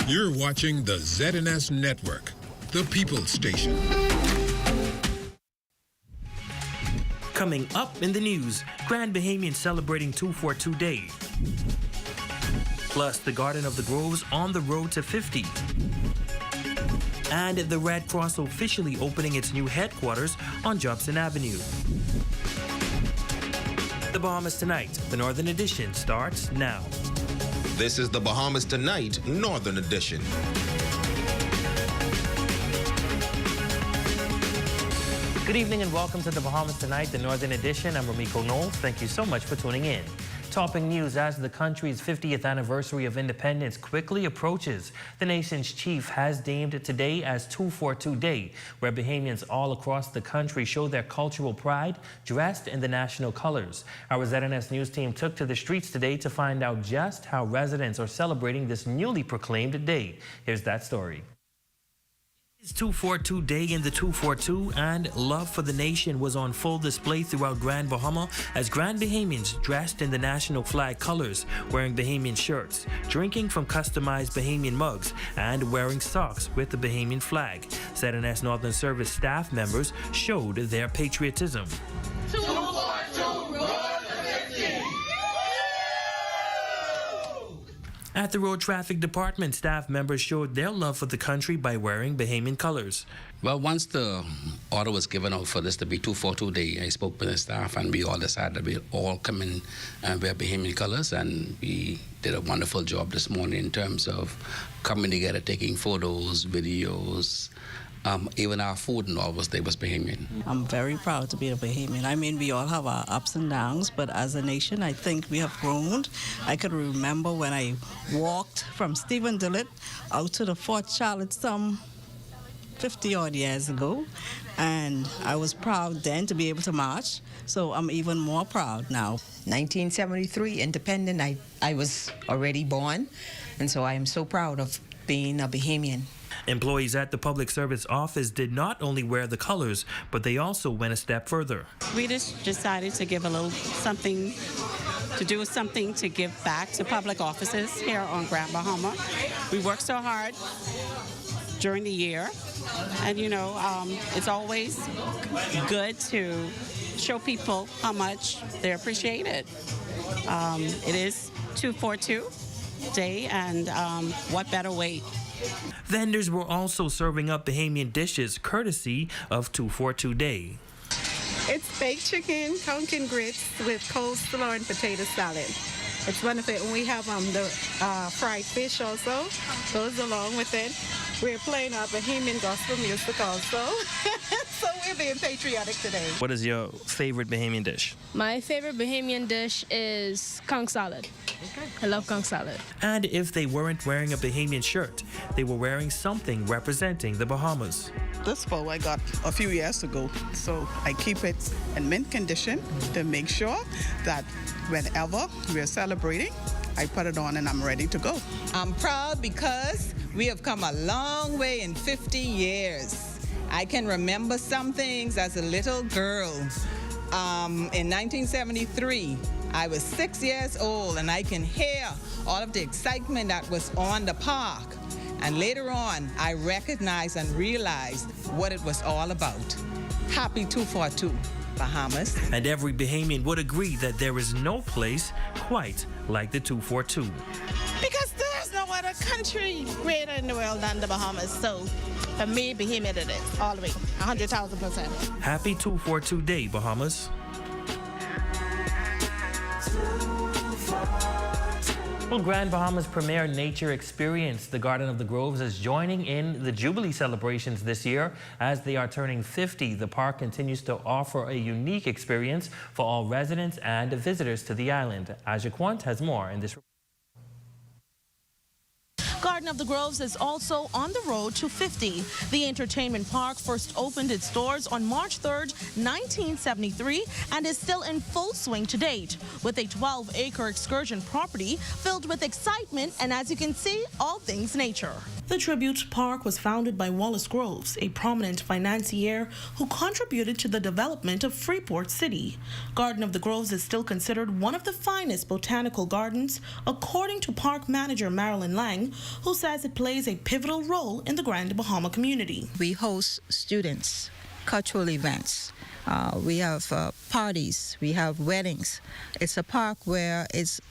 You're watching the ZNS Network, the People's Station. Coming up in the news, Grand Bahamian celebrating 242 Day. Plus, the Garden of the Groves on the road to 50. And the Red Cross officially opening its new headquarters on Jobson Avenue. The Bahamas Tonight, the Northern Edition, starts now. This is the Bahamas Tonight, Northern Edition. Good evening and welcome to the Bahamas Tonight, the Northern Edition. I'm Ramiko Knowles. Thank you so much for tuning in. Topping news as the country's 50th anniversary of independence quickly approaches. The nation's chief has deemed today as 242 Day, where Bahamians all across the country show their cultural pride dressed in the national colors. Our ZNS News team took to the streets today to find out just how residents are celebrating this newly proclaimed day. Here's that story. It's 242 Day in the 242, and love for the nation was on full display throughout Grand Bahama as Grand Bahamians dressed in the national flag colors, wearing Bahamian shirts, drinking from customized Bahamian mugs, and wearing socks with the Bahamian flag. ZNS Northern Service staff members showed their patriotism. 242, At the Road Traffic Department, staff members showed their love for the country by wearing Bahamian colors. Well, once the order was given out for this to be 242 Day, I spoke with the staff and we all decided that we'll all come in and wear Bahamian colors, and we did a wonderful job this morning in terms of coming together, taking photos, videos. Even our food and all was Bahamian. I'm very proud to be a Bahamian. I mean, we all have our ups and downs, but as a nation, I think we have grown. I could remember when I walked from Stephen Dillett out to the Fort Charlotte some 50-odd years ago, and I was proud then to be able to march, so I'm even more proud now. 1973, independent, I was already born, and so I am so proud of being a Bahamian. Employees at the Public Service Office did not only wear the colors, but they also went a step further. We just decided to give a little something, to do something to give back to public offices here on Grand Bahama. We work so hard during the year, and you know, it's always good to show people how much they appreciate it. It is 242 Day, and what better way? Vendors were also serving up Bahamian dishes courtesy of 242 Day. It's baked chicken, pumpkin grits with coleslaw and potato salad. It's wonderful. And we have the fried fish also goes along with it. We're playing our Bahamian gospel music also. So we're being patriotic today. What is your favorite Bahamian dish? My favorite Bahamian dish is conch salad. I love conch salad. And if they weren't wearing a Bahamian shirt, they were wearing something representing the Bahamas. This bow I got a few years ago, so I keep it in mint condition to make sure that whenever we're celebrating, I put it on and I'm ready to go. I'm proud because we have come a long way in 50 years. I can remember some things as a little girl. In 1973, I was 6 years old, and I can hear all of the excitement that was on the park. And later on, I recognized and realized what it was all about. Happy 242, Bahamas. And every Bahamian would agree that there is no place quite like the 242. Because there's no other country greater in the world than the Bahamas. So for me, Bahamian it is, all the way, 100,000%. Happy 242 Day, Bahamas. Well, Grand Bahama's premier nature experience, the Garden of the Groves, is joining in the Jubilee celebrations this year. As they are turning 50, the park continues to offer a unique experience for all residents and visitors to the island. Aja Quant has more in this report. Garden of the Groves is also on the road to 50. The entertainment park first opened its doors on March 3rd, 1973, and is still in full swing to date, with a 12-acre excursion property filled with excitement and, as you can see, all things nature. The Tribute Park was founded by Wallace Groves, a prominent financier who contributed to the development of Freeport City. Garden of the Groves is still considered one of the finest botanical gardens, according to park manager Marilyn Lang, who says it plays a pivotal role in the Grand Bahama community. We host students, cultural events. We have parties. We have weddings. It's a park where it's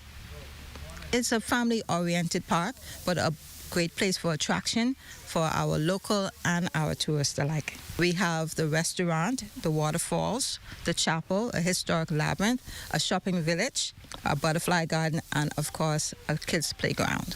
a family-oriented park, but a great place for attraction for our local and our tourists alike. We have the restaurant, the waterfalls, the chapel, a historic labyrinth, a shopping village, a butterfly garden, and of course, a kids' playground.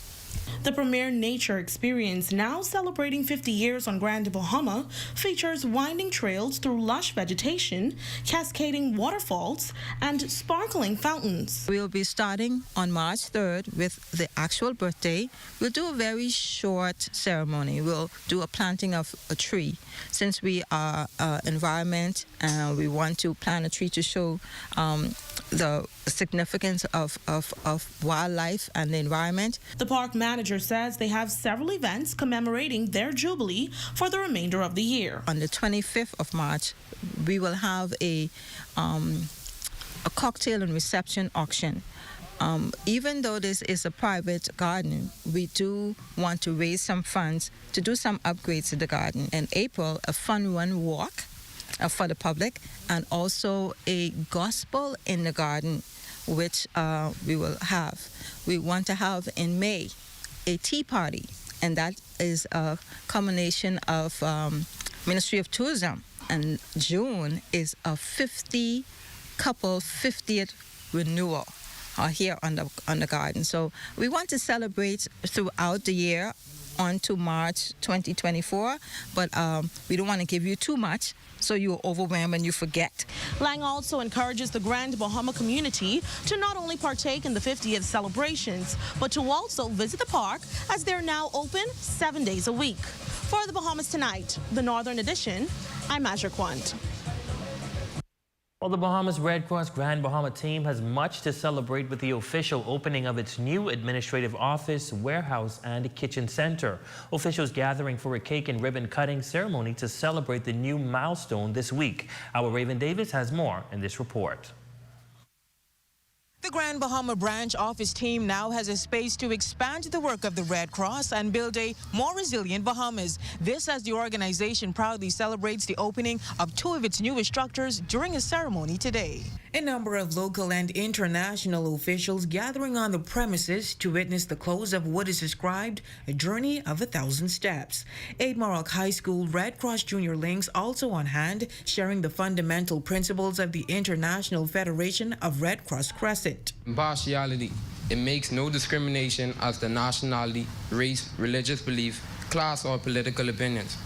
The premier nature experience, now celebrating 50 years on Grand Bahama, features winding trails through lush vegetation, cascading waterfalls, and sparkling fountains. We'll be starting on March 3rd with the actual birthday. We'll do a very short ceremony. We'll do a planting of a tree. Since we are environment and we want to plant a tree to show the significance of wildlife and the environment. The park manager says they have several events commemorating their jubilee for the remainder of the year. On the 25th of March, we will have a cocktail and reception auction. Even though this is a private garden, we do want to raise some funds to do some upgrades to the garden. In April, a fun run walk for the public, and also a gospel in the garden, which we will have. We want to have in May a tea party, and that is a combination of Ministry of Tourism. And June is a 50th renewal here on the garden. So we want to celebrate throughout the year on to March 2024, but we don't want to give you too much so you're overwhelmed and you forget. Lang also encourages the Grand Bahama community to not only partake in the 50th celebrations, but to also visit the park, as they're now open 7 days a week. For the Bahamas Tonight, the Northern Edition, I'm Azure Quant. Well, the Bahamas Red Cross Grand Bahama team has much to celebrate with the official opening of its new administrative office, warehouse, and kitchen center. Officials gathering for a cake and ribbon cutting ceremony to celebrate the new milestone this week. Our Raven Davis has more in this report. The Grand Bahama branch office team now has a space to expand the work of the Red Cross and build a more resilient Bahamas. This as the organization proudly celebrates the opening of 2 of its newest structures during a ceremony today. A number of local and international officials gathering on the premises to witness the close of what is described a journey of 1,000 steps. 8 Morocco High School Red Cross Junior Links also on hand, sharing the fundamental principles of the International Federation of Red Cross Crescent. Impartiality. It makes no discrimination as to nationality, race, religious belief, class, or political opinions.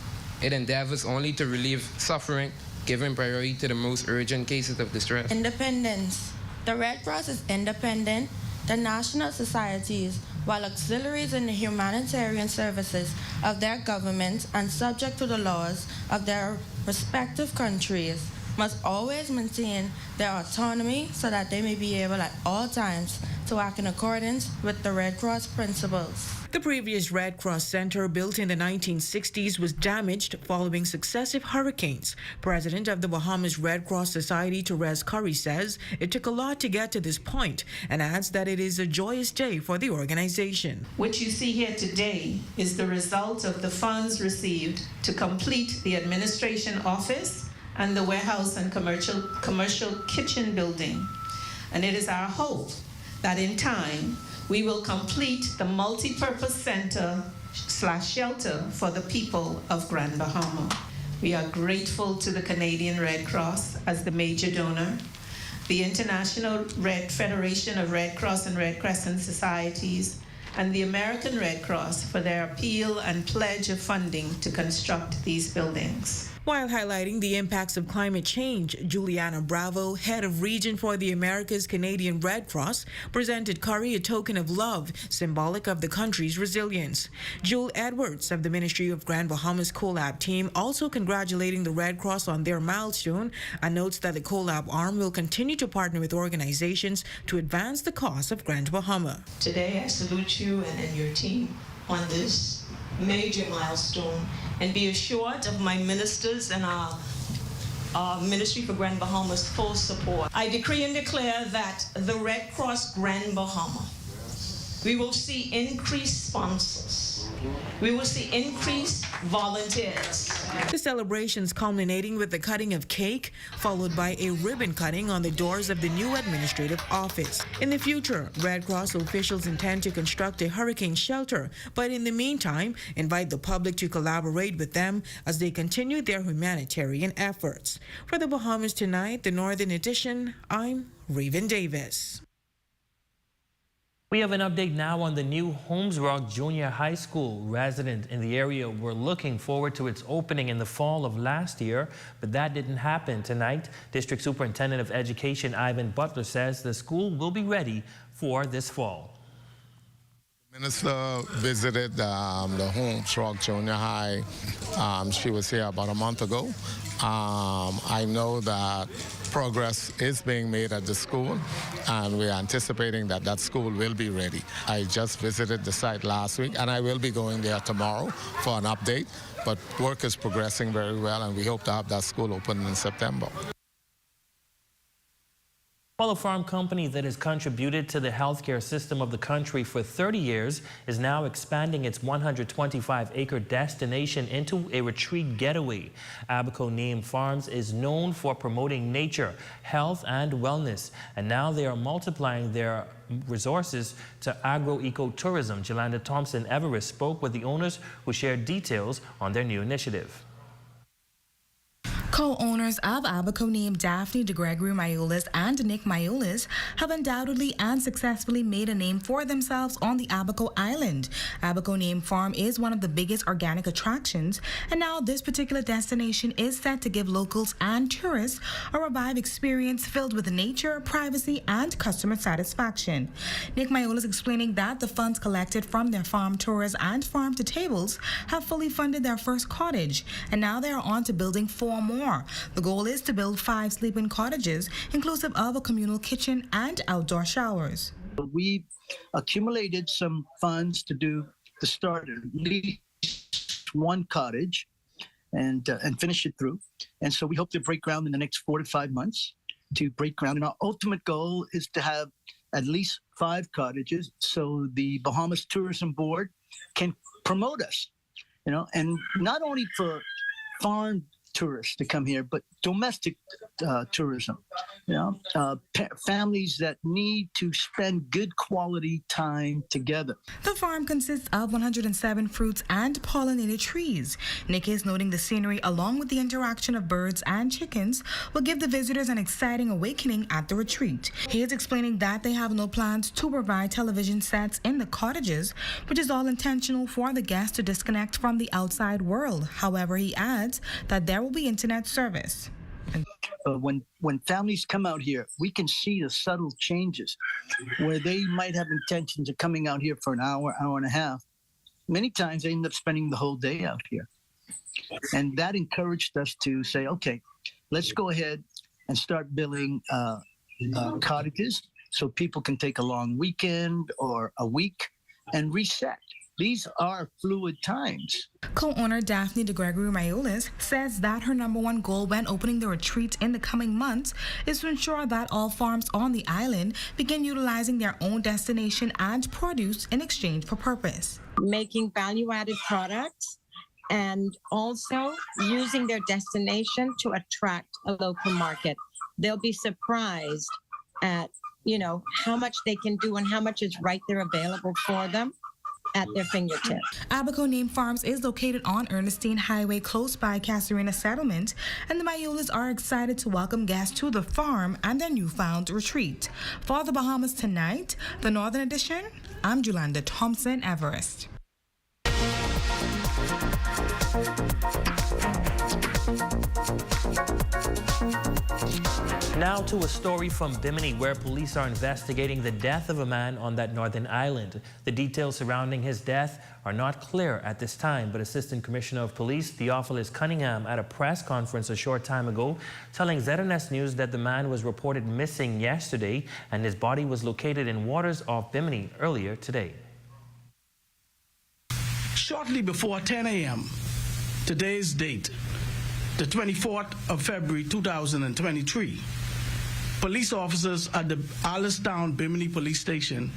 It endeavors only to relieve suffering, giving priority to the most urgent cases of distress. Independence. The Red Cross is independent. The national societies, while auxiliaries in the humanitarian services of their governments and subject to the laws of their respective countries, must always maintain their autonomy so that they may be able at all times to act in accordance with the Red Cross principles. The previous Red Cross Center, built in the 1960s, was damaged following successive hurricanes. President of the Bahamas Red Cross Society, Therese Curry, says it took a lot to get to this point and adds that it is a joyous day for the organization. What you see here today is the result of the funds received to complete the administration office and the warehouse and commercial kitchen building. And it is our hope that in time we will complete the multi-purpose center/shelter for the people of Grand Bahama. We are grateful to the Canadian Red Cross as the major donor, the International Federation of Red Cross and Red Crescent Societies, and the American Red Cross for their appeal and pledge of funding to construct these buildings. While highlighting the impacts of climate change, Juliana Bravo, head of region for the America's Canadian Red Cross, presented Curry a token of love, symbolic of the country's resilience. Jewel Edwards of the Ministry of Grand Bahamas Collab team also congratulating the Red Cross on their milestone and notes that the Collab arm will continue to partner with organizations to advance the cause of Grand Bahama. Today I salute you and your team on this major milestone, and be assured of my ministers and our Ministry for Grand Bahama's full support. I decree and declare that the Red Cross Grand Bahama We will see increased sponsors. We will see increased volunteers. The celebrations culminating with the cutting of cake, followed by a ribbon cutting on the doors of the new administrative office. In the future, Red Cross officials intend to construct a hurricane shelter, but in the meantime, invite the public to collaborate with them as they continue their humanitarian efforts. For the Bahamas Tonight, the Northern Edition, I'm Raven Davis. We have an update now on the new Holmes Rock Junior High School. Residents in the area were looking forward to its opening in the fall of last year, but that didn't happen tonight. District Superintendent of Education Ivan Butler says the school will be ready for this fall. The minister visited the Holmes Rock Junior High. She was here about a month ago. I know that progress is being made at the school, and we're anticipating that that school will be ready. I just visited the site last week, and I will be going there tomorrow for an update, but work is progressing very well, and we hope to have that school open in September. Well, a farm company that has contributed to the healthcare system of the country for 30 years is now expanding its 125-acre destination into a retreat getaway. Abaco Neem Farms is known for promoting nature, health, and wellness, and now they are multiplying their resources to agro-ecotourism. Jolanda Thompson-Everest spoke with the owners who shared details on their new initiative. Co-owners of Abaco Neem, Daphne DeGregory Mayolas and Nick Mayolas, have undoubtedly and successfully made a name for themselves on the Abaco Island. Abaco Neem Farm is one of the biggest organic attractions, and now this particular destination is set to give locals and tourists a revived experience filled with nature, privacy, and customer satisfaction. Nick Mayolas explaining that the funds collected from their farm tours and farm to tables have fully funded their first cottage, and now they are on to building 4 more. The goal is to build 5 sleeping cottages, inclusive of a communal kitchen and outdoor showers. We accumulated some funds to do the start at least 1 cottage and finish it through. And so we hope to break ground in the next 4 to 5 months to break ground. And our ultimate goal is to have at least 5 cottages so the Bahamas Tourism Board can promote us, and not only for foreign tourists to come here, but domestic tourism, families that need to spend good quality time together. The farm consists of 107 fruits and pollinated trees. Nick is noting the scenery along with the interaction of birds and chickens will give the visitors an exciting awakening at the retreat. He is explaining that they have no plans to provide television sets in the cottages, which is all intentional for the guests to disconnect from the outside world. However, he adds that there will be internet service. When families come out here, we can see the subtle changes where they might have intentions of coming out here for an hour, hour and a half. Many times they end up spending the whole day out here. And that encouraged us to say, okay, let's go ahead and start building cottages so people can take a long weekend or a week and reset. These are fluid times. Co-owner Daphne DeGregory Mayolas says that her #1 goal when opening the retreat in the coming months is to ensure that all farms on the island begin utilizing their own destination and produce in exchange for purpose. Making value-added products and also using their destination to attract a local market. They'll be surprised at, how much they can do and how much is right there available for them at their fingertips. Abaco Neem Farms is located on Ernestine Highway close by Casuarina Settlement, and the Mayolas are excited to welcome guests to the farm and their newfound retreat. For the Bahamas Tonight, the Northern Edition, I'm Jolanda Thompson-Everest. Now to a story from Bimini, where police are investigating the death of a man on that northern island. The details surrounding his death are not clear at this time, but Assistant Commissioner of Police Theophilus Cunningham at a press conference a short time ago telling ZNS News that the man was reported missing yesterday and his body was located in waters off Bimini earlier today. Shortly before 10 a.m., today's date, the 24th of February 2023, police officers at the Allenstown Bimini Police Station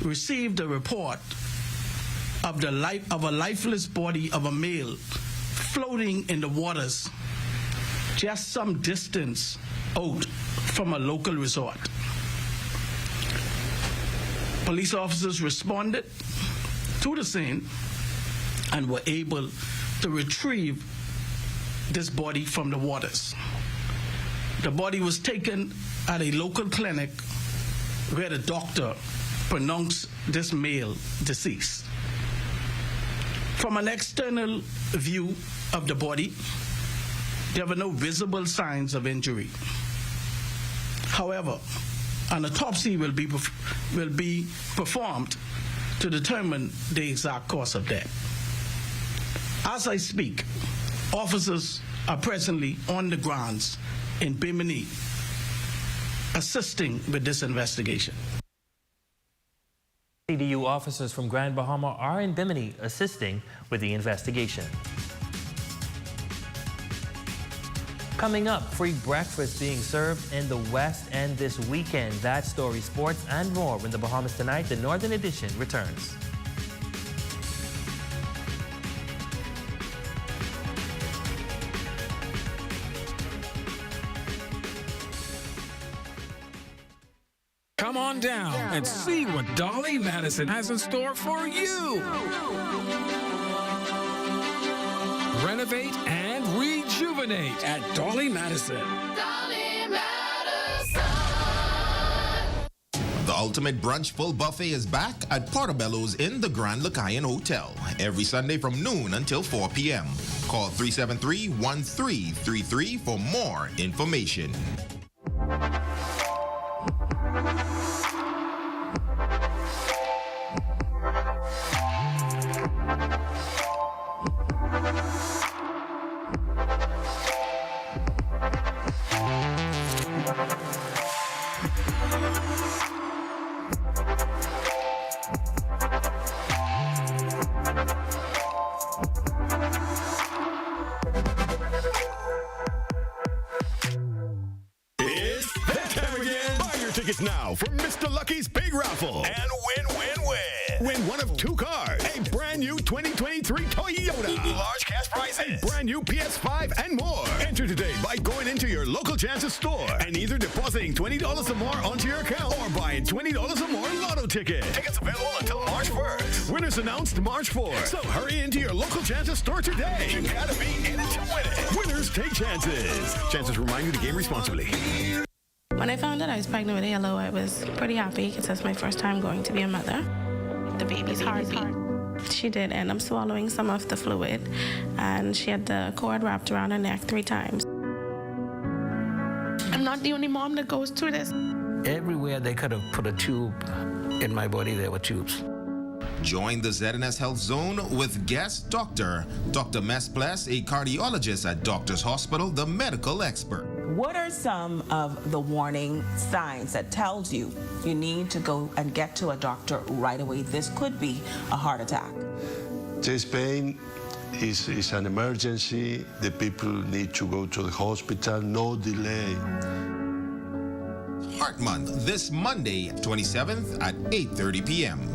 received a report of a lifeless body of a male floating in the waters just some distance out from a local resort. Police officers responded to the scene and were able to retrieve this body from the waters. The body was taken at a local clinic where the doctor pronounced this male deceased. From an external view of the body, there were no visible signs of injury. However, an autopsy will be performed to determine the exact cause of death. As I speak, officers are presently on the grounds in Bimini assisting with this investigation. CDU officers from Grand Bahama are in Bimini assisting with the investigation. Coming up, free breakfast being served in the West End this weekend. That story, sports, and more when the Bahamas Tonight, the Northern Edition, returns. Come on down and see what Dolly Madison has in store for you. Renovate and rejuvenate at Dolly Madison. Dolly Madison. The ultimate brunch full buffet is back at Portobello's in the Grand Lacayan Hotel every Sunday from noon until 4 p.m. Call 373-1333 for more information. Tickets now for Mr. Lucky's Big Raffle and win. Win one of two cars, a brand new 2023 Toyota, large cash prizes, a brand new PS5, and more. Enter today by going into your local Chances store and either depositing $20 or more onto your account or buying $20 or more lotto tickets. Tickets available until March 1st. Winners announced March 4th. So hurry into your local Chances store today. You gotta be in it to win it. Winners take chances. Chances remind you to game responsibly. When I found out I was pregnant with Halo, I was pretty happy because that's my first time going to be a mother. The baby's heartbeat. She did end up swallowing some of the fluid, and she had the cord wrapped around her neck 3 times. I'm not the only mom that goes through this. Everywhere they could have put a tube in my body, there were tubes. Join the ZNS Health Zone with guest Dr. Mespless, a cardiologist at Doctors Hospital, the medical expert. What are some of the warning signs that tells you you need to go and get to a doctor right away? This could be a heart attack. Chest pain is an emergency. The people need to go to the hospital, no delay. Heart Month this Monday, 27th at 8:30 p.m.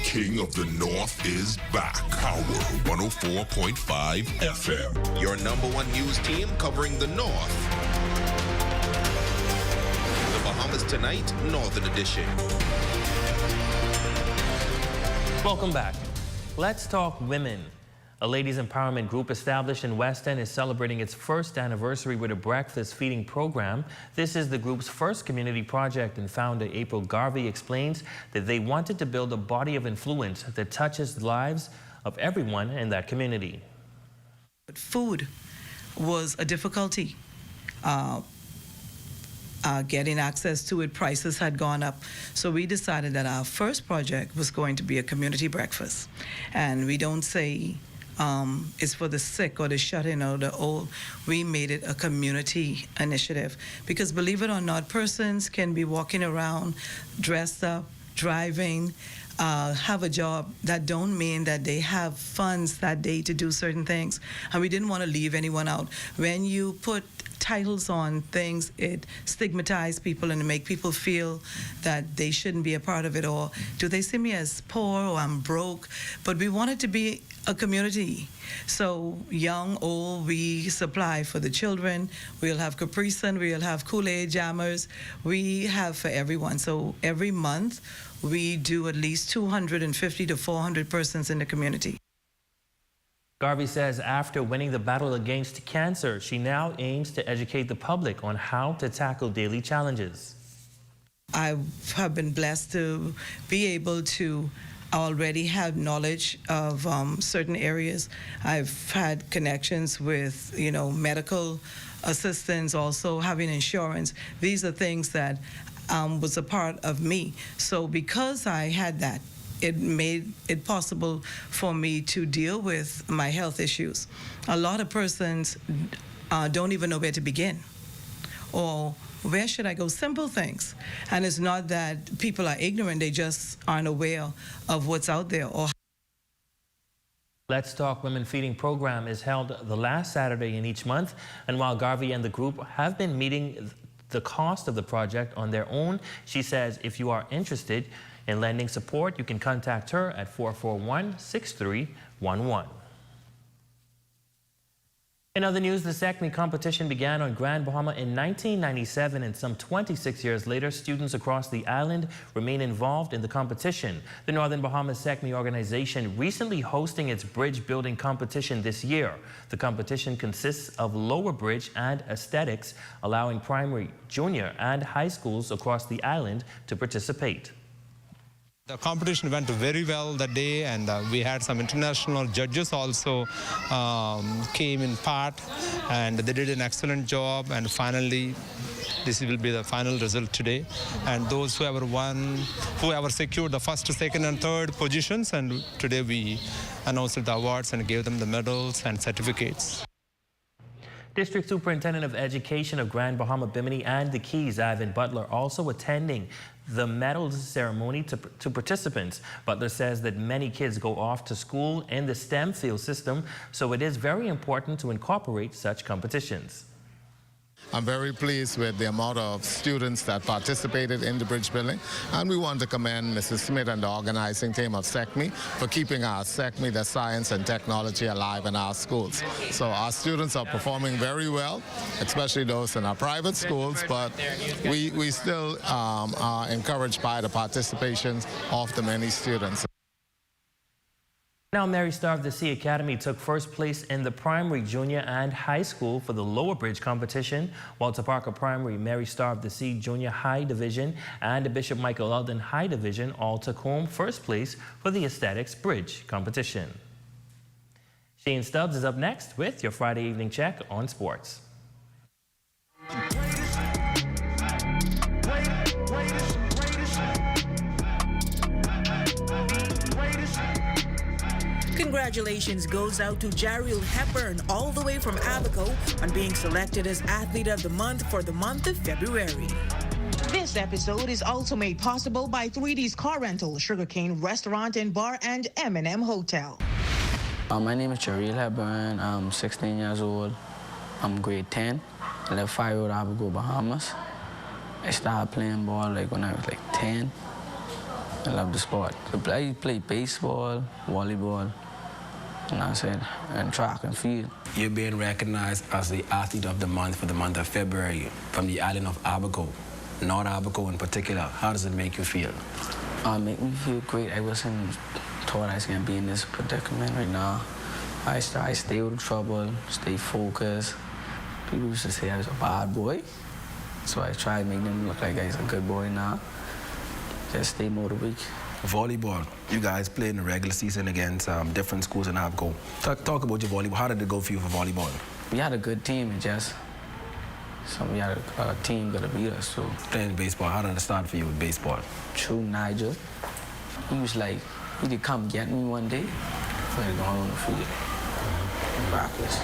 King of the North is back. Power 104.5 FM. Your #1 news team covering the North. The Bahamas Tonight, Northern Edition. Welcome back. Let's talk women. A ladies' empowerment group established in West End is celebrating its first anniversary with a breakfast feeding program. This is the group's first community project, and founder April Garvey explains that they wanted to build a body of influence that touches the lives of everyone in that community. But food was a difficulty. Getting access to it, prices had gone up. So we decided that our first project was going to be a community breakfast. And we don't say is for the sick or the shut-in or the old. We made it a community initiative because, believe it or not, persons can be walking around dressed up, driving, have a job. That don't mean that they have funds that day to do certain things. And we didn't want to leave anyone out. When you put titles on things, it stigmatizes people and it make people feel that they shouldn't be a part of it, or do they see me as poor or I'm broke? But we want it to be a community. So young, old, we supply for the children. We'll have Capri Sun, we'll have Kool-Aid jammers. We have for everyone. So every month we do at least 250 to 400 persons in the community. Garvey says after winning the battle against cancer, she now aims to educate the public on how to tackle daily challenges. I have been blessed to be able to already have knowledge of certain areas. I've had connections with, medical assistance, also having insurance. These are things that was a part of me. So because I had that, it made it possible for me to deal with my health issues. A lot of persons don't even know where to begin, or where should I go? Simple things. And it's not that people are ignorant, they just aren't aware of what's out there. Or Let's Talk Women Feeding program is held the last Saturday in each month. And while Garvey and the group have been meeting the cost of the project on their own, she says if you are interested in lending support, you can contact her at 441-6311. In other news, the SECME competition began on Grand Bahama in 1997, and some 26 years later, students across the island remain involved in the competition. The Northern Bahamas SECME organization recently hosting its bridge building competition this year. The competition consists of lower bridge and aesthetics, allowing primary, junior, and high schools across the island to participate. The competition went very well that day, and we had some international judges also came in part, and they did an excellent job. And finally, this will be the final result today. And those whoever secured the first, second, and third positions, and today we announced the awards and gave them the medals and certificates. District Superintendent of Education of Grand Bahama, Bimini, and the Keys, Ivan Butler, also attending the medals ceremony to participants. Butler says that many kids go off to school in the STEM field system, so it is very important to incorporate such competitions. I'm very pleased with the amount of students that participated in the bridge building, and we want to commend Mrs. Smith and the organizing team of SECME for keeping our SECME, the science and technology, alive in our schools. So our students are performing very well, especially those in our private schools, but we still are encouraged by the participation of the many students. Now, Mary Star of the Sea Academy took first place in the primary, junior, and high school for the lower bridge competition. Walter Parker Primary, Mary Star of the Sea Junior High Division, and the Bishop Michael Eldon High Division all took home first place for the aesthetics bridge competition. Shane Stubbs is up next with your Friday evening check on sports. Congratulations goes out to Jariel Hepburn all the way from Abaco on being selected as Athlete of the Month for the month of February. This episode is also made possible by 3D's Car Rental, Sugarcane Restaurant and Bar, and M&M Hotel. My name is Jariel Hepburn. I'm 16 years old. I'm grade 10. I live 5 Road, Abaco, Bahamas. I started playing ball when I was 10. I love the sport. I played baseball, volleyball, and track and field. You're being recognized as the Athlete of the Month for the month of February from the island of Abaco, North Abaco in particular. How does it make you feel? It make me feel great. I wasn't thought I was going to be in this predicament right now. I stay out of trouble, stay focused. People used to say I was a bad boy, so I tried to make them look like I was a good boy now. Just stay motivated. Volleyball. You guys played in the regular season against different schools in Abaco. Talk about your volleyball. How did it go for you for volleyball? We had a good team. We had a team that beat us. So playing baseball. How did it start for you with baseball? Through Nigel. He was he could come get me one day. So I go on the field. practice.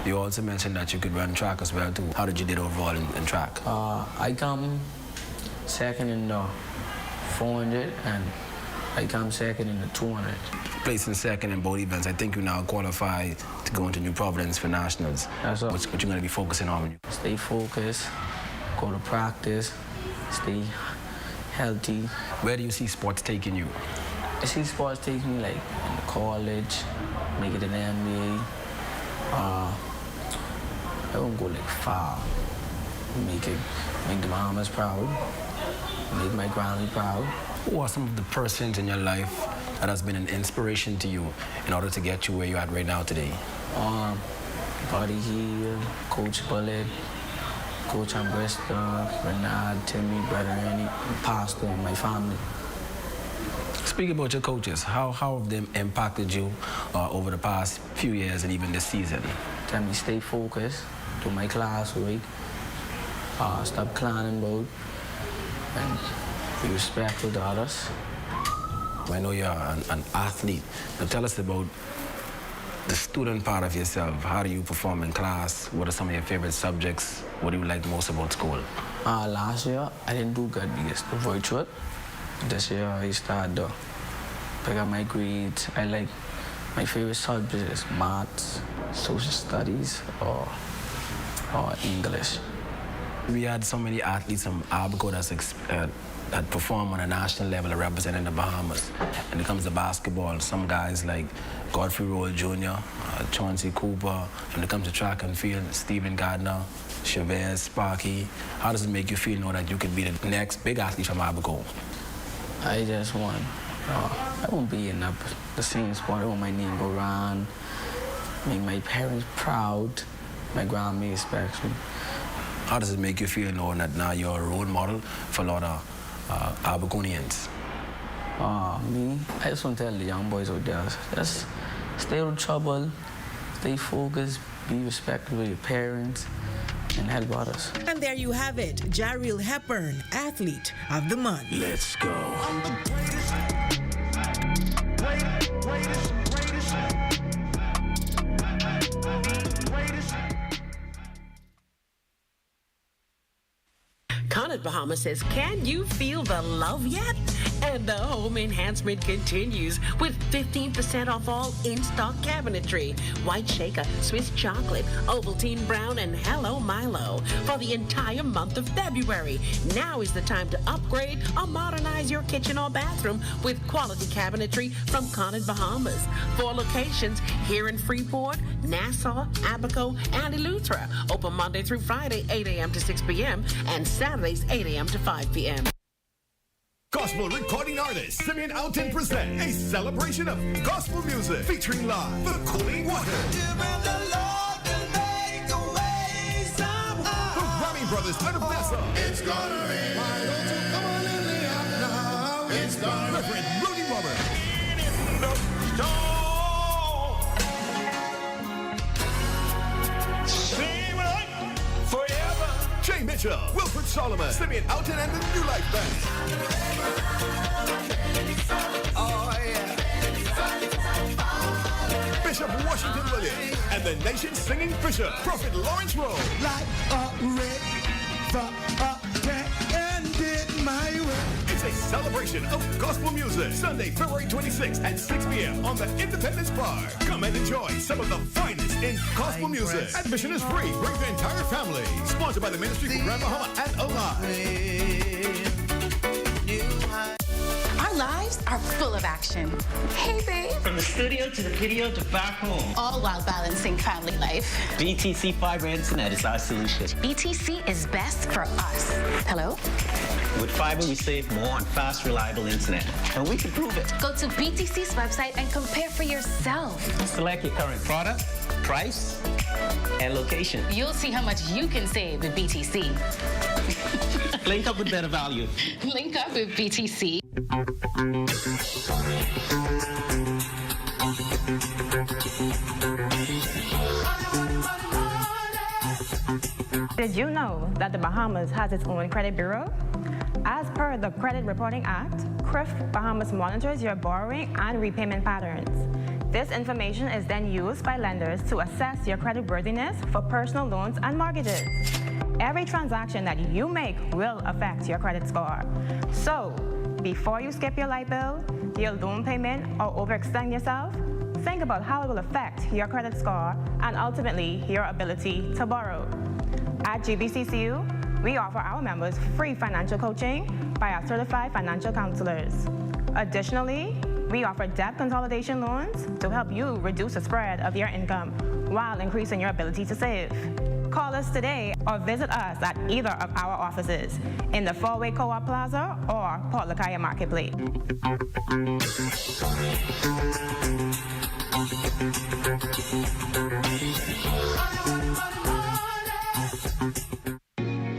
You also mentioned that you could run track as well too. How did you do overall in track? I come second in the 400 and I come second in the 200. Placing second in both events, I think you now qualify to go into New Providence for nationals. That's what you're going to be focusing on. Stay focused, go to practice, stay healthy. Where do you see sports taking you? I see sports taking me like in college, make it an NBA. I won't go like far. Make the Bahamas proud, make my granny proud. Who are some of the persons in your life that has been an inspiration to you in order to get you where you're at right now today? Buddy here, Coach Bullet, Coach Ambresta, Lanyard, Timmy, Brother Annie, Pastor, and my family. Speak about your coaches. How have they impacted you over the past few years and even this season? Tell me stay focused, do my classwork, stop clowning about, and be respectful to others. I know you're an athlete. Now tell us about the student part of yourself. How do you perform in class? What are some of your favorite subjects? What do you like most about school? Last year, I didn't do good because the virtual. This year, I started to pick up my grades. I like my favorite subject is maths, social studies, or English. We had so many athletes from Abaco that perform on a national level representing the Bahamas. And it comes to basketball, some guys like Godfrey Roll Jr., Chauncey Cooper. When it comes to track and field, Stephen Gardner, Chavez, Sparky. How does it make you feel know that you could be the next big athlete from Abaco? I just want, I won't be in the same spot. I want my name go around, make my parents proud, my grandma especially. How does it make you feel knowing that now you're a role model for a lot of Abaconians? Me, I just want to tell the young boys out there, just stay out of trouble, stay focused, be respectful of your parents, and help others. And there you have it, Jarrell Hepburn, Athlete of the Month. Let's go. Conant Bahamas says, can you feel the love yet? And the home enhancement continues with 15% off all in-stock cabinetry, white shaker, Swiss chocolate, Ovaltine brown, and Hello Milo for the entire month of February. Now is the time to upgrade or modernize your kitchen or bathroom with quality cabinetry from Conant Bahamas. 4 locations here in Freeport, Nassau, Abaco, and Eleuthera. Open Monday through Friday, 8 a.m. to 6 p.m. and Saturdays, 8 a.m. to 5 p.m. Gospel recording artist Simeon Alton presents a celebration of gospel music featuring live the Cooling Water. The Rami Brothers out of Nassau. It's gonna rain. Why don't you come on in the app now? It's gonna Reverend Rudy Robert. Forever. Jay Mitchell, Wilfred Solomon, Simeon Alton, and the New Life Band. Oh, yeah. Bishop Washington Williams and the Nation Singing Bishop, Prophet Lawrence Rowe. Like a river, ended my way. It's a celebration of gospel music. Sunday, February 26th at 6 p.m. on the Independence Bar. Come and enjoy some of the finest in gospel music. Admission is free. Bring the entire family. Sponsored by the Ministry for Grand Bahama and Alive. Our lives are full of action. Hey, babe. From the studio to the video to back home. All while balancing family life. BTC Fiber Internet is our solution. BTC is best for us. Hello? With fiber, we save more on fast, reliable internet. And we can prove it. Go to BTC's website and compare for yourself. Select your current product, price, and location. You'll see how much you can save with BTC. Link up with better value. Link up with BTC. Did you know that the Bahamas has its own credit bureau? As per the Credit Reporting Act, CRIF Bahamas monitors your borrowing and repayment patterns. This information is then used by lenders to assess your creditworthiness for personal loans and mortgages. Every transaction that you make will affect your credit score. So, before you skip your light bill, your loan payment, or overextend yourself, think about how it will affect your credit score and ultimately your ability to borrow. At GBCCU, we offer our members free financial coaching by our certified financial counselors. Additionally, we offer debt consolidation loans to help you reduce the spread of your income while increasing your ability to save. Call us today or visit us at either of our offices in the Four-Way Co-op Plaza or Port Lacaya Marketplace.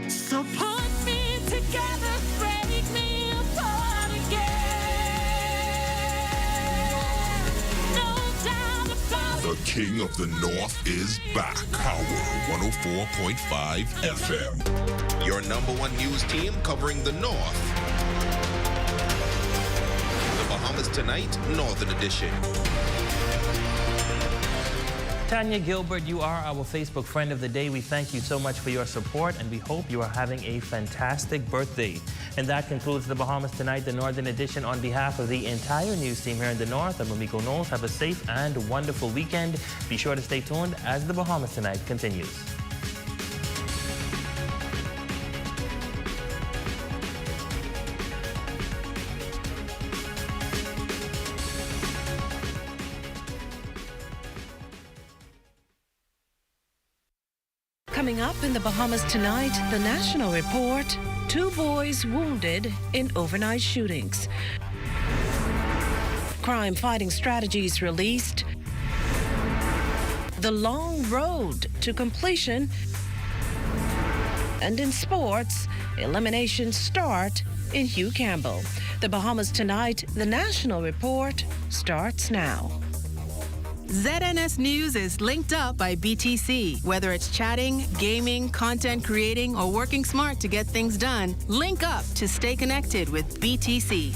So put me together, break me apart again. No doubt about The King of the North is back. Power 104.5 FM. Your #1 news team covering the North. The Bahamas Tonight, Northern Edition. Tanya Gilbert, you are our Facebook friend of the day. We thank you so much for your support, and we hope you are having a fantastic birthday. And that concludes the Bahamas Tonight, the Northern Edition. On behalf of the entire news team here in the North, I'm Miko Knowles. Have a safe and wonderful weekend. Be sure to stay tuned as the Bahamas Tonight continues. Coming up in the Bahamas Tonight, the National Report, 2 boys wounded in overnight shootings. Crime-fighting strategies released. The long road to completion. And in sports, eliminations start in Hugh Campbell. The Bahamas Tonight, the National Report starts now. ZNS News is linked up by BTC. Whether it's chatting, gaming, content creating, or working smart to get things done, link up to stay connected with BTC.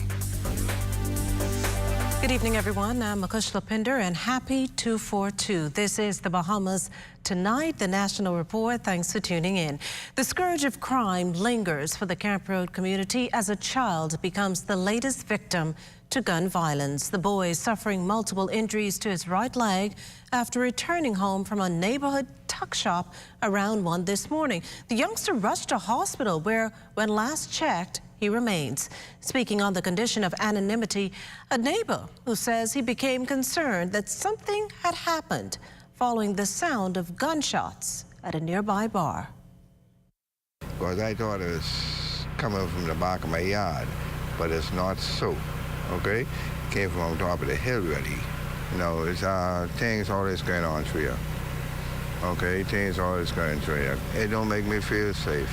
Good evening, everyone. I'm Makush Lapinder, and happy 242. This is the Bahamas Tonight, the National Report. Thanks for tuning in. The scourge of crime lingers for the Camp Road community as a child becomes the latest victim to gun violence. The boy is suffering multiple injuries to his right leg after returning home from a neighborhood tuck shop around 1 this morning. The youngster rushed to hospital where, when last checked, he remains. Speaking on the condition of anonymity, a neighbor who says he became concerned that something had happened following the sound of gunshots at a nearby bar. Because I thought it was coming from the back of my yard, but it's not so. Okay, came from on top of the hill, really. You know, it's things always going on through here. Okay, things always going through here. It don't make me feel safe.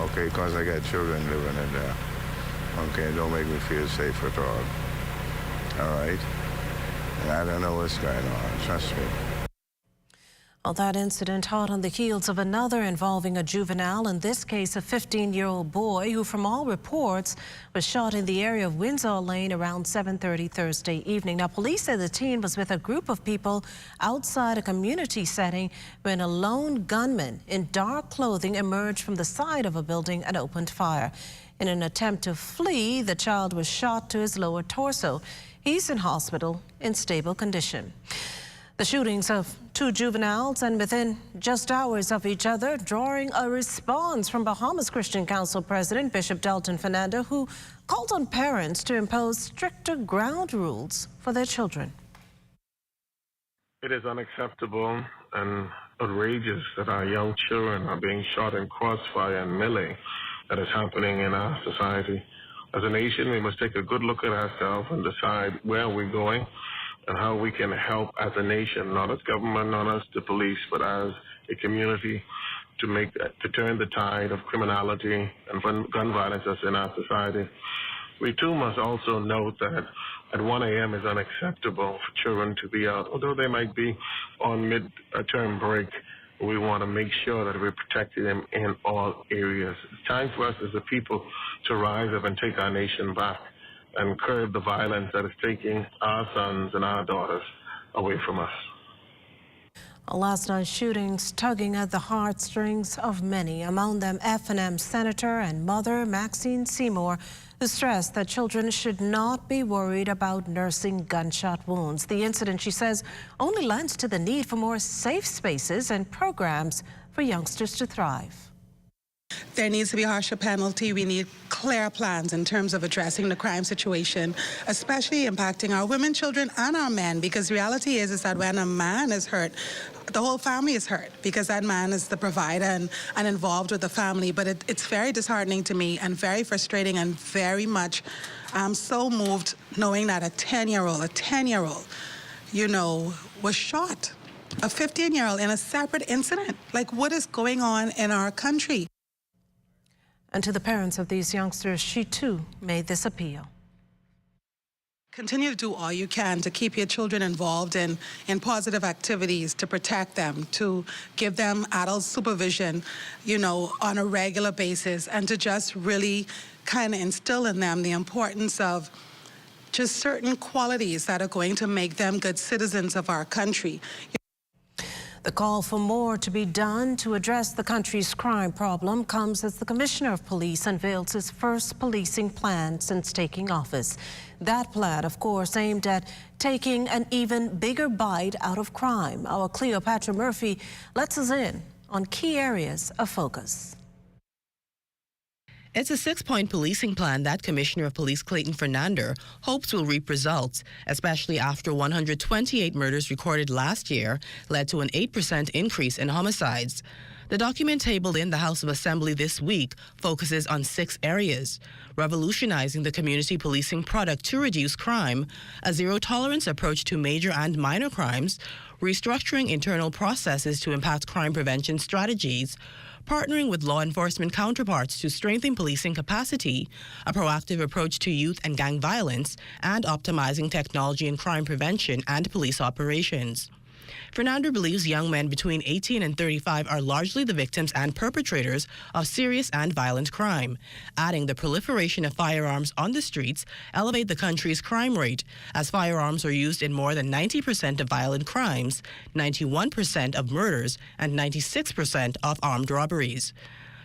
Okay, because I got children living in there. Okay, it don't make me feel safe at all. All right, and I don't know what's going on. Trust me. Well, that incident hot on the heels of another involving a juvenile, in this case a 15-year-old boy who, from all reports, was shot in the area of Windsor Lane around 7:30 Thursday evening. Now, police say the teen was with a group of people outside a community setting when a lone gunman in dark clothing emerged from the side of a building and opened fire. In an attempt to flee, the child was shot to his lower torso. He's in hospital in stable condition. The shootings of 2 juveniles, and within just hours of each other, drawing a response from Bahamas Christian Council President Bishop Delton Fernando, who called on parents to impose stricter ground rules for their children. It is unacceptable and outrageous that our young children are being shot in crossfire and melee that is happening in our society. As a nation, we must take a good look at ourselves and decide where we're going and how we can help as a nation, not as government, not as the police, but as a community to turn the tide of criminality and gun violence that's in our society. We too must also note that at 1 a.m. is unacceptable for children to be out, although they might be on mid-term break. We want to make sure that we're protecting them in all areas. It's time for us as a people to rise up and take our nation back and curb the violence that is taking our sons and our daughters. away from us. Last night's shootings tugging at the heartstrings of many, among them F&M Senator and mother Maxine Seymour, who stressed that children should not be worried about nursing gunshot wounds. The incident, she says, only lends to the need for more safe spaces and programs for youngsters to thrive. There needs to be a harsher penalty. We need clear plans in terms of addressing the crime situation, especially impacting our women, children, and our men, because reality is that when a man is hurt, the whole family is hurt because that man is the provider and involved with the family. But it's very disheartening to me and very frustrating and very much, I'm so moved knowing that a 10-year-old, you know, was shot. A 15-year-old in a separate incident. Like, what is going on in our country? And to the parents of these youngsters, she too made this appeal. Continue to do all you can to keep your children involved in positive activities, to protect them, to give them adult supervision, you know, on a regular basis, and to just really kind of instill in them the importance of just certain qualities that are going to make them good citizens of our country. The call for more to be done to address the country's crime problem comes as the Commissioner of Police unveils his first policing plan since taking office. That plan, of course, aimed at taking an even bigger bite out of crime. Our Cleopatra Murphy lets us in on key areas of focus. It's a 6-point policing plan that Commissioner of Police Clayton Fernander hopes will reap results, especially after 128 murders recorded last year led to an 8% increase in homicides. The document tabled in the House of Assembly this week focuses on 6 areas: revolutionizing the community policing product to reduce crime, a zero-tolerance approach to major and minor crimes, restructuring internal processes to impact crime prevention strategies, partnering with law enforcement counterparts to strengthen policing capacity, a proactive approach to youth and gang violence, and optimizing technology in crime prevention and police operations. Fernando believes young men between 18 and 35 are largely the victims and perpetrators of serious and violent crime, adding the proliferation of firearms on the streets elevate the country's crime rate, as firearms are used in more than 90% of violent crimes, 91% of murders, and 96% of armed robberies.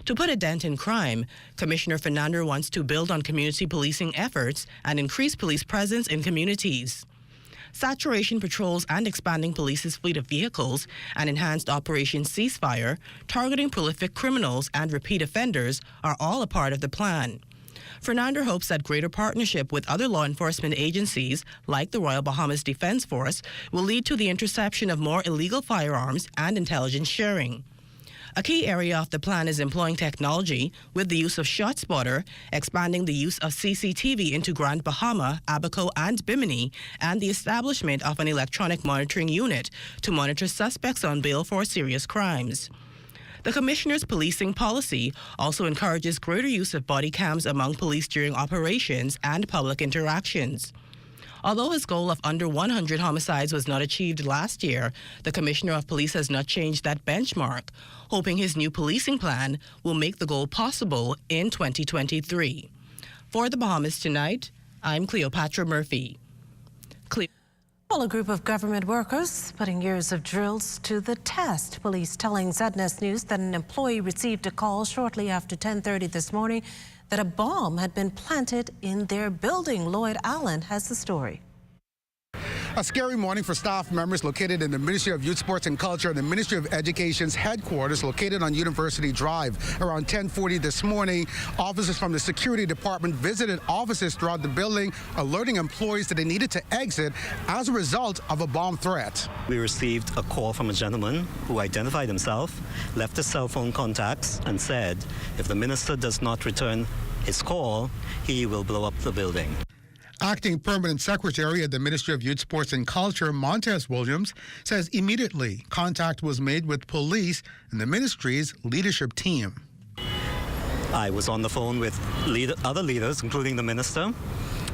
To put a dent in crime, Commissioner Fernando wants to build on community policing efforts and increase police presence in communities. Saturation patrols and expanding police's fleet of vehicles and enhanced Operation Ceasefire, targeting prolific criminals and repeat offenders are all a part of the plan. Fernando hopes that greater partnership with other law enforcement agencies, like the Royal Bahamas Defense Force, will lead to the interception of more illegal firearms and intelligence sharing. A key area of the plan is employing technology with the use of ShotSpotter, expanding the use of CCTV into Grand Bahama, Abaco, and Bimini, and the establishment of an electronic monitoring unit to monitor suspects on bail for serious crimes. The Commissioner's policing policy also encourages greater use of body cams among police during operations and public interactions. Although his goal of under 100 homicides was not achieved last year, the Commissioner of Police has not changed that benchmark, hoping his new policing plan will make the goal possible in 2023. For the Bahamas Tonight, I'm Cleopatra Murphy. Well, a group of government workers putting years of drills to the test. Police telling ZNS News that an employee received a call shortly after 10:30 this morning that a bomb had been planted in their building. Lloyd Allen has the story. A scary morning for staff members located in the Ministry of Youth, Sports and Culture and the Ministry of Education's headquarters located on University Drive. Around 10:40 this morning, officers from the security department visited offices throughout the building, alerting employees that they needed to exit as a result of a bomb threat. We received a call from a gentleman who identified himself, left his cell phone contacts, and said if the minister does not return his call, he will blow up the building. Acting Permanent Secretary at the Ministry of Youth, Sports and Culture, Montez Williams, says immediately contact was made with police and the ministry's leadership team. I was on the phone with other leaders, including the minister,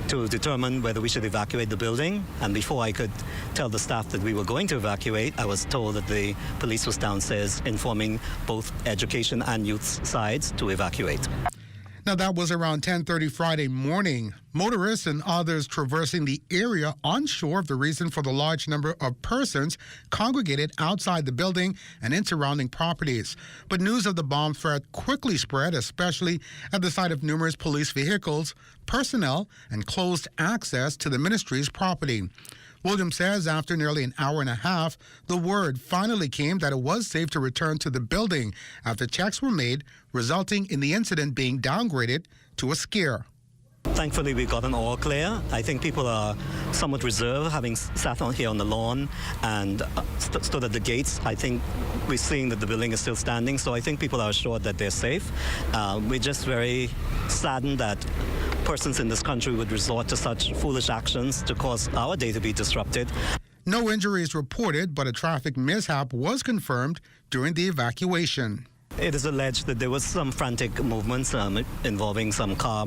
to determine whether we should evacuate the building. And before I could tell the staff that we were going to evacuate, I was told that the police was downstairs informing both education and youth sides to evacuate. Now, that was around 10:30 Friday morning. Motorists and others traversing the area unsure of the reason for the large number of persons congregated outside the building and in surrounding properties. But news of the bomb threat quickly spread, especially at the site of numerous police vehicles, personnel, and closed access to the ministry's property. Williams says after nearly an hour and a half, the word finally came that it was safe to return to the building after checks were made, resulting in the incident being downgraded to a scare. Thankfully, we got an all clear. I think people are somewhat reserved, having sat on here on the lawn and stood at the gates. I think we're seeing that the building is still standing, so I think people are assured that they're safe. We're just very saddened that persons in this country would resort to such foolish actions to cause our day to be disrupted. No injuries reported, but a traffic mishap was confirmed during the evacuation. It is alleged that there was some frantic movements involving some car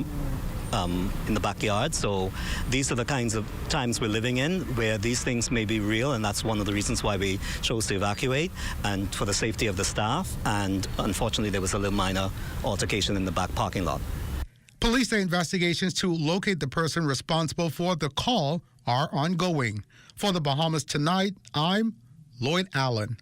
in the backyard. So these are the kinds of times we're living in where these things may be real, and that's one of the reasons why we chose to evacuate, and for the safety of the staff. And unfortunately, there was a little minor altercation in the back parking lot. Police say investigations to locate the person responsible for the call are ongoing. For the Bahamas Tonight, I'm Lloyd Allen.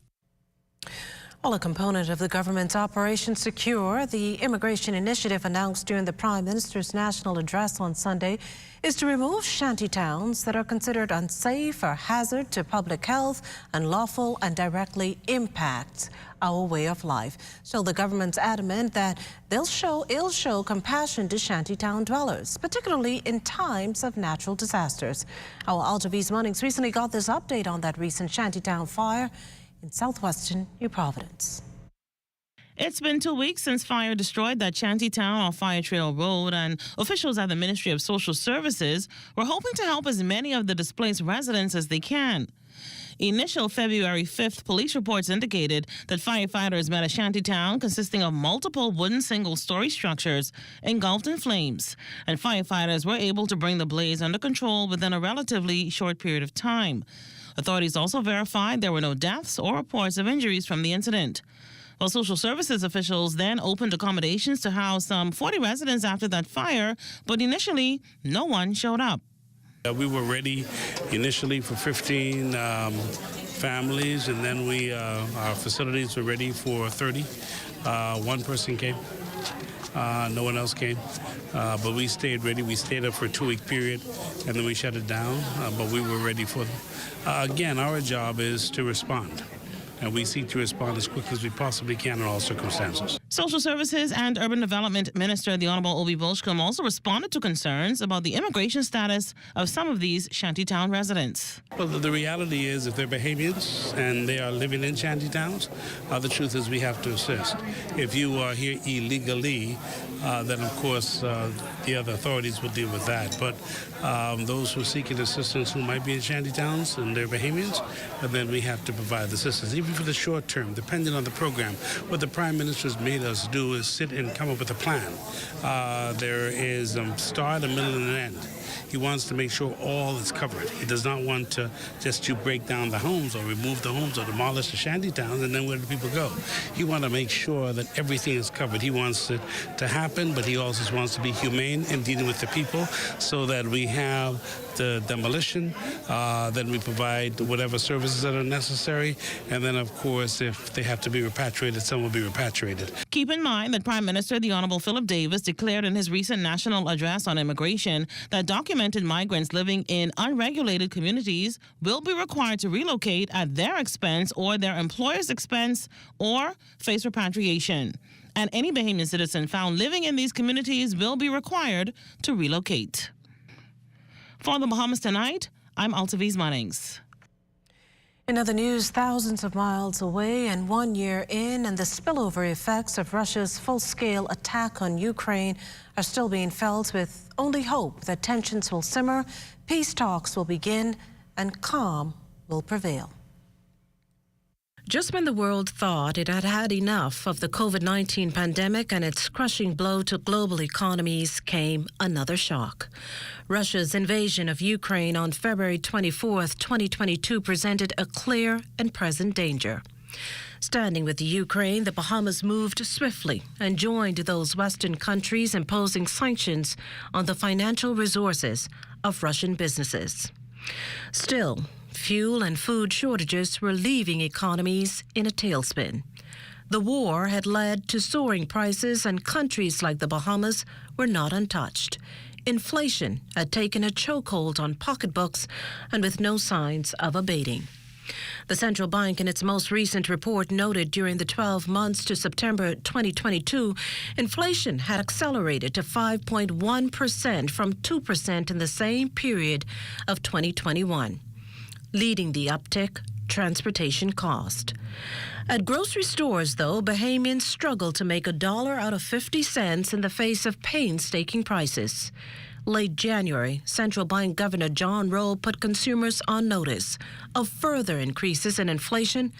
Well, a component of the government's Operation Secure, the immigration initiative announced during the Prime Minister's national address on Sunday, is to remove shanty towns that are considered unsafe or hazard to public health, unlawful, and directly impact our way of life. So the government's adamant that it'll show compassion to shantytown dwellers, particularly in times of natural disasters. Our Altavis Munnings recently got this update on that recent shantytown fire in southwestern New Providence. It's been 2 weeks since fire destroyed that shanty town on Fire Trail Road, and officials at the Ministry of Social Services were hoping to help as many of the displaced residents as they can. Initial February 5th police reports indicated that firefighters met a shanty town consisting of multiple wooden single-story structures engulfed in flames, and firefighters were able to bring the blaze under control within a relatively short period of time. Authorities also verified there were no deaths or reports of injuries from the incident. Well, social services officials then opened accommodations to house some 40 residents after that fire, but initially, no one showed up. We were ready initially for 15 families, and then our facilities were ready for 30. One person came. No one else came, but we stayed ready. We stayed up for a 2-week period, and then we shut it down, but we were ready for them. Again, our job is to respond, and we seek to respond as quickly as we possibly can in all circumstances. Social Services and Urban Development Minister, the Honorable Obi Volshcom, also responded to concerns about the immigration status of some of these shantytown residents. Well, the reality is, if they're Bahamians and they are living in shantytowns, the truth is we have to assist. If you are here illegally, then of course the other authorities will deal with that. But those who are seeking assistance who might be in shantytowns and they're Bahamians, then we have to provide the assistance, even for the short term, depending on the program. What the Prime Minister's made us do is sit and come up with a plan. There is a start, a middle, and an end. He wants to make sure all is covered. He does not want to break down the homes or remove the homes or demolish the shanty towns, and then where do people go? He wants to make sure that everything is covered. He wants it to happen, but he also wants to be humane in dealing with the people so that we have the demolition, then we provide whatever services that are necessary, and then of course if they have to be repatriated, some will be repatriated. Keep in mind that Prime Minister the Honorable Philip Davis declared in his recent national address on immigration that documented migrants living in unregulated communities will be required to relocate at their expense or their employer's expense or face repatriation. And any Bahamian citizen found living in these communities will be required to relocate. For the Bahamas Tonight, I'm Altavis Munnings. In other news, thousands of miles away and 1 year in, and the spillover effects of Russia's full-scale attack on Ukraine are still being felt, with only hope that tensions will simmer, peace talks will begin, and calm will prevail. Just when the world thought it had had enough of the COVID-19 pandemic and its crushing blow to global economies, came another shock. Russia's invasion of Ukraine on February 24th, 2022 presented a clear and present danger. Standing with the Ukraine, the Bahamas moved swiftly and joined those Western countries imposing sanctions on the financial resources of Russian businesses. Still, fuel and food shortages were leaving economies in a tailspin. The war had led to soaring prices, and countries like the Bahamas were not untouched. Inflation had taken a chokehold on pocketbooks, and with no signs of abating. The central bank in its most recent report noted during the 12 months to September 2022, inflation had accelerated to 5.1% from 2% in the same period of 2021. Leading the uptick, transportation cost. At grocery stores, though, Bahamians struggle to make $1 out of 50 cents in the face of painstaking prices. Late January, Central Bank Governor John Rowe put consumers on notice of further increases in inflation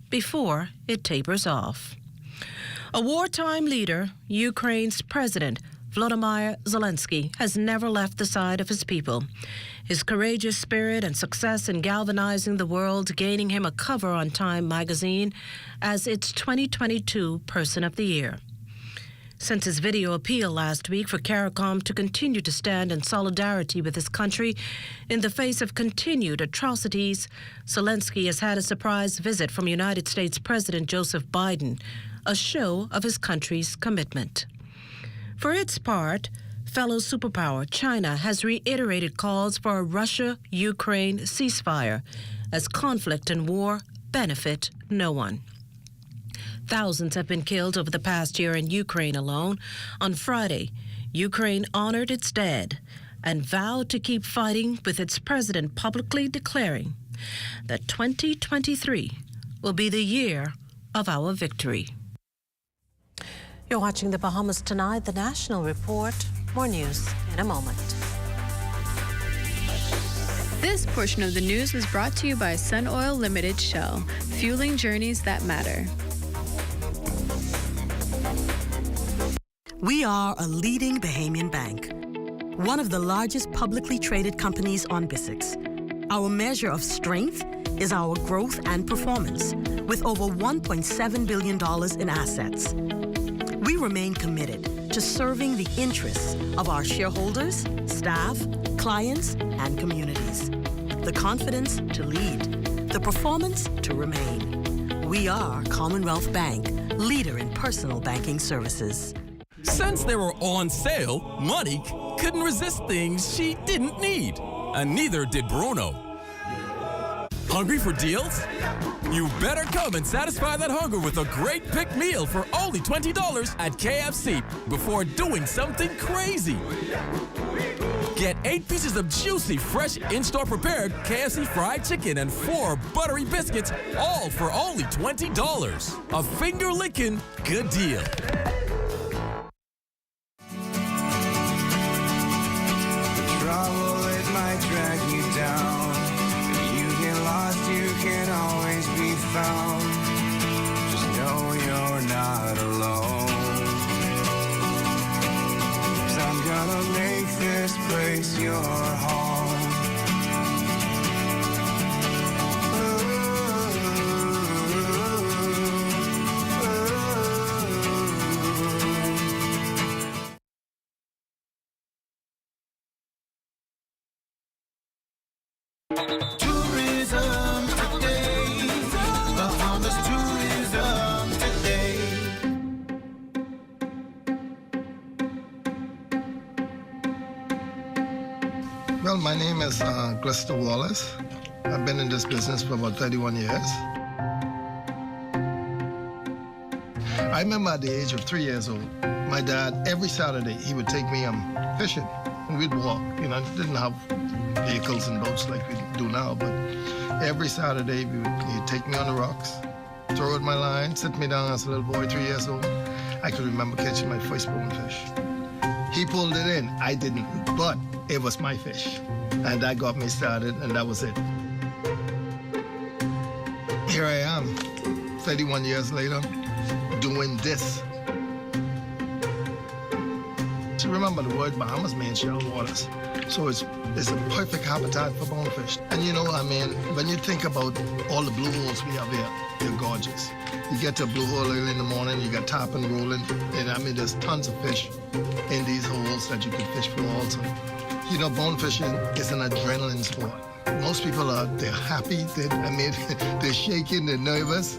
before it tapers off. A wartime leader, Ukraine's President Volodymyr Zelensky has never left the side of his people. His courageous spirit and success in galvanizing the world gaining him a cover on Time magazine as its 2022 Person of the Year. Since his video appeal last week for CARICOM to continue to stand in solidarity with his country in the face of continued atrocities, Zelensky has had a surprise visit from United States President Joseph Biden, a show of his country's commitment. For its part, fellow superpower China has reiterated calls for a Russia-Ukraine ceasefire, as conflict and war benefit no one. Thousands have been killed over the past year in Ukraine alone. On Friday, Ukraine honored its dead and vowed to keep fighting, with its president publicly declaring that 2023 will be the year of our victory. You're watching the Bahamas Tonight, the National Report. More news in a moment. This portion of the news was brought to you by Sun Oil Limited Shell, fueling journeys that matter. We are a leading Bahamian bank, one of the largest publicly traded companies on BISX. Our measure of strength is our growth and performance, with over $1.7 billion in assets. We remain committed to serving the interests of our shareholders, staff, clients, and communities. The confidence to lead, the performance to remain. We are Commonwealth Bank, leader in personal banking services. Since they were on sale, Monique couldn't resist things she didn't need, and neither did Bruno. Hungry for deals? You better come and satisfy that hunger with a great pick meal for only $20 at KFC before doing something crazy. Get 8 pieces of juicy, fresh, in-store prepared KFC fried chicken and 4 buttery biscuits, all for only $20. A finger-licking good deal. Trouble, it might drag you down. If you get lost, you can always be found. Just know you're not alone. 'Cause I'm gonna make this place your home. Tourism today, Bahamas tourism today. Well, my name is Glister Wallace. I've been in this business for about 31 years. I remember at the age of 3 years old, my dad, every Saturday, he would take me fishing, and we'd walk. You know, didn't have vehicles and boats like we do now, but every Saturday he'd take me on the rocks, throw out my line, sit me down as a little boy, 3 years old. I could remember catching my first bonefish. He pulled it in, I didn't, but it was my fish. And that got me started, and that was it. Here I am, 31 years later, doing this. So remember, the word Bahamas means shallow waters. So it's a perfect habitat for bonefish. And you know, I mean, when you think about all the blue holes we have here, they're gorgeous. You get to Blue Hole early in the morning, you got tarpon rolling, and I mean, there's tons of fish in these holes that you can fish for also. You know, bone fishing is an adrenaline sport. Most people they're happy, they're shaking, they're nervous,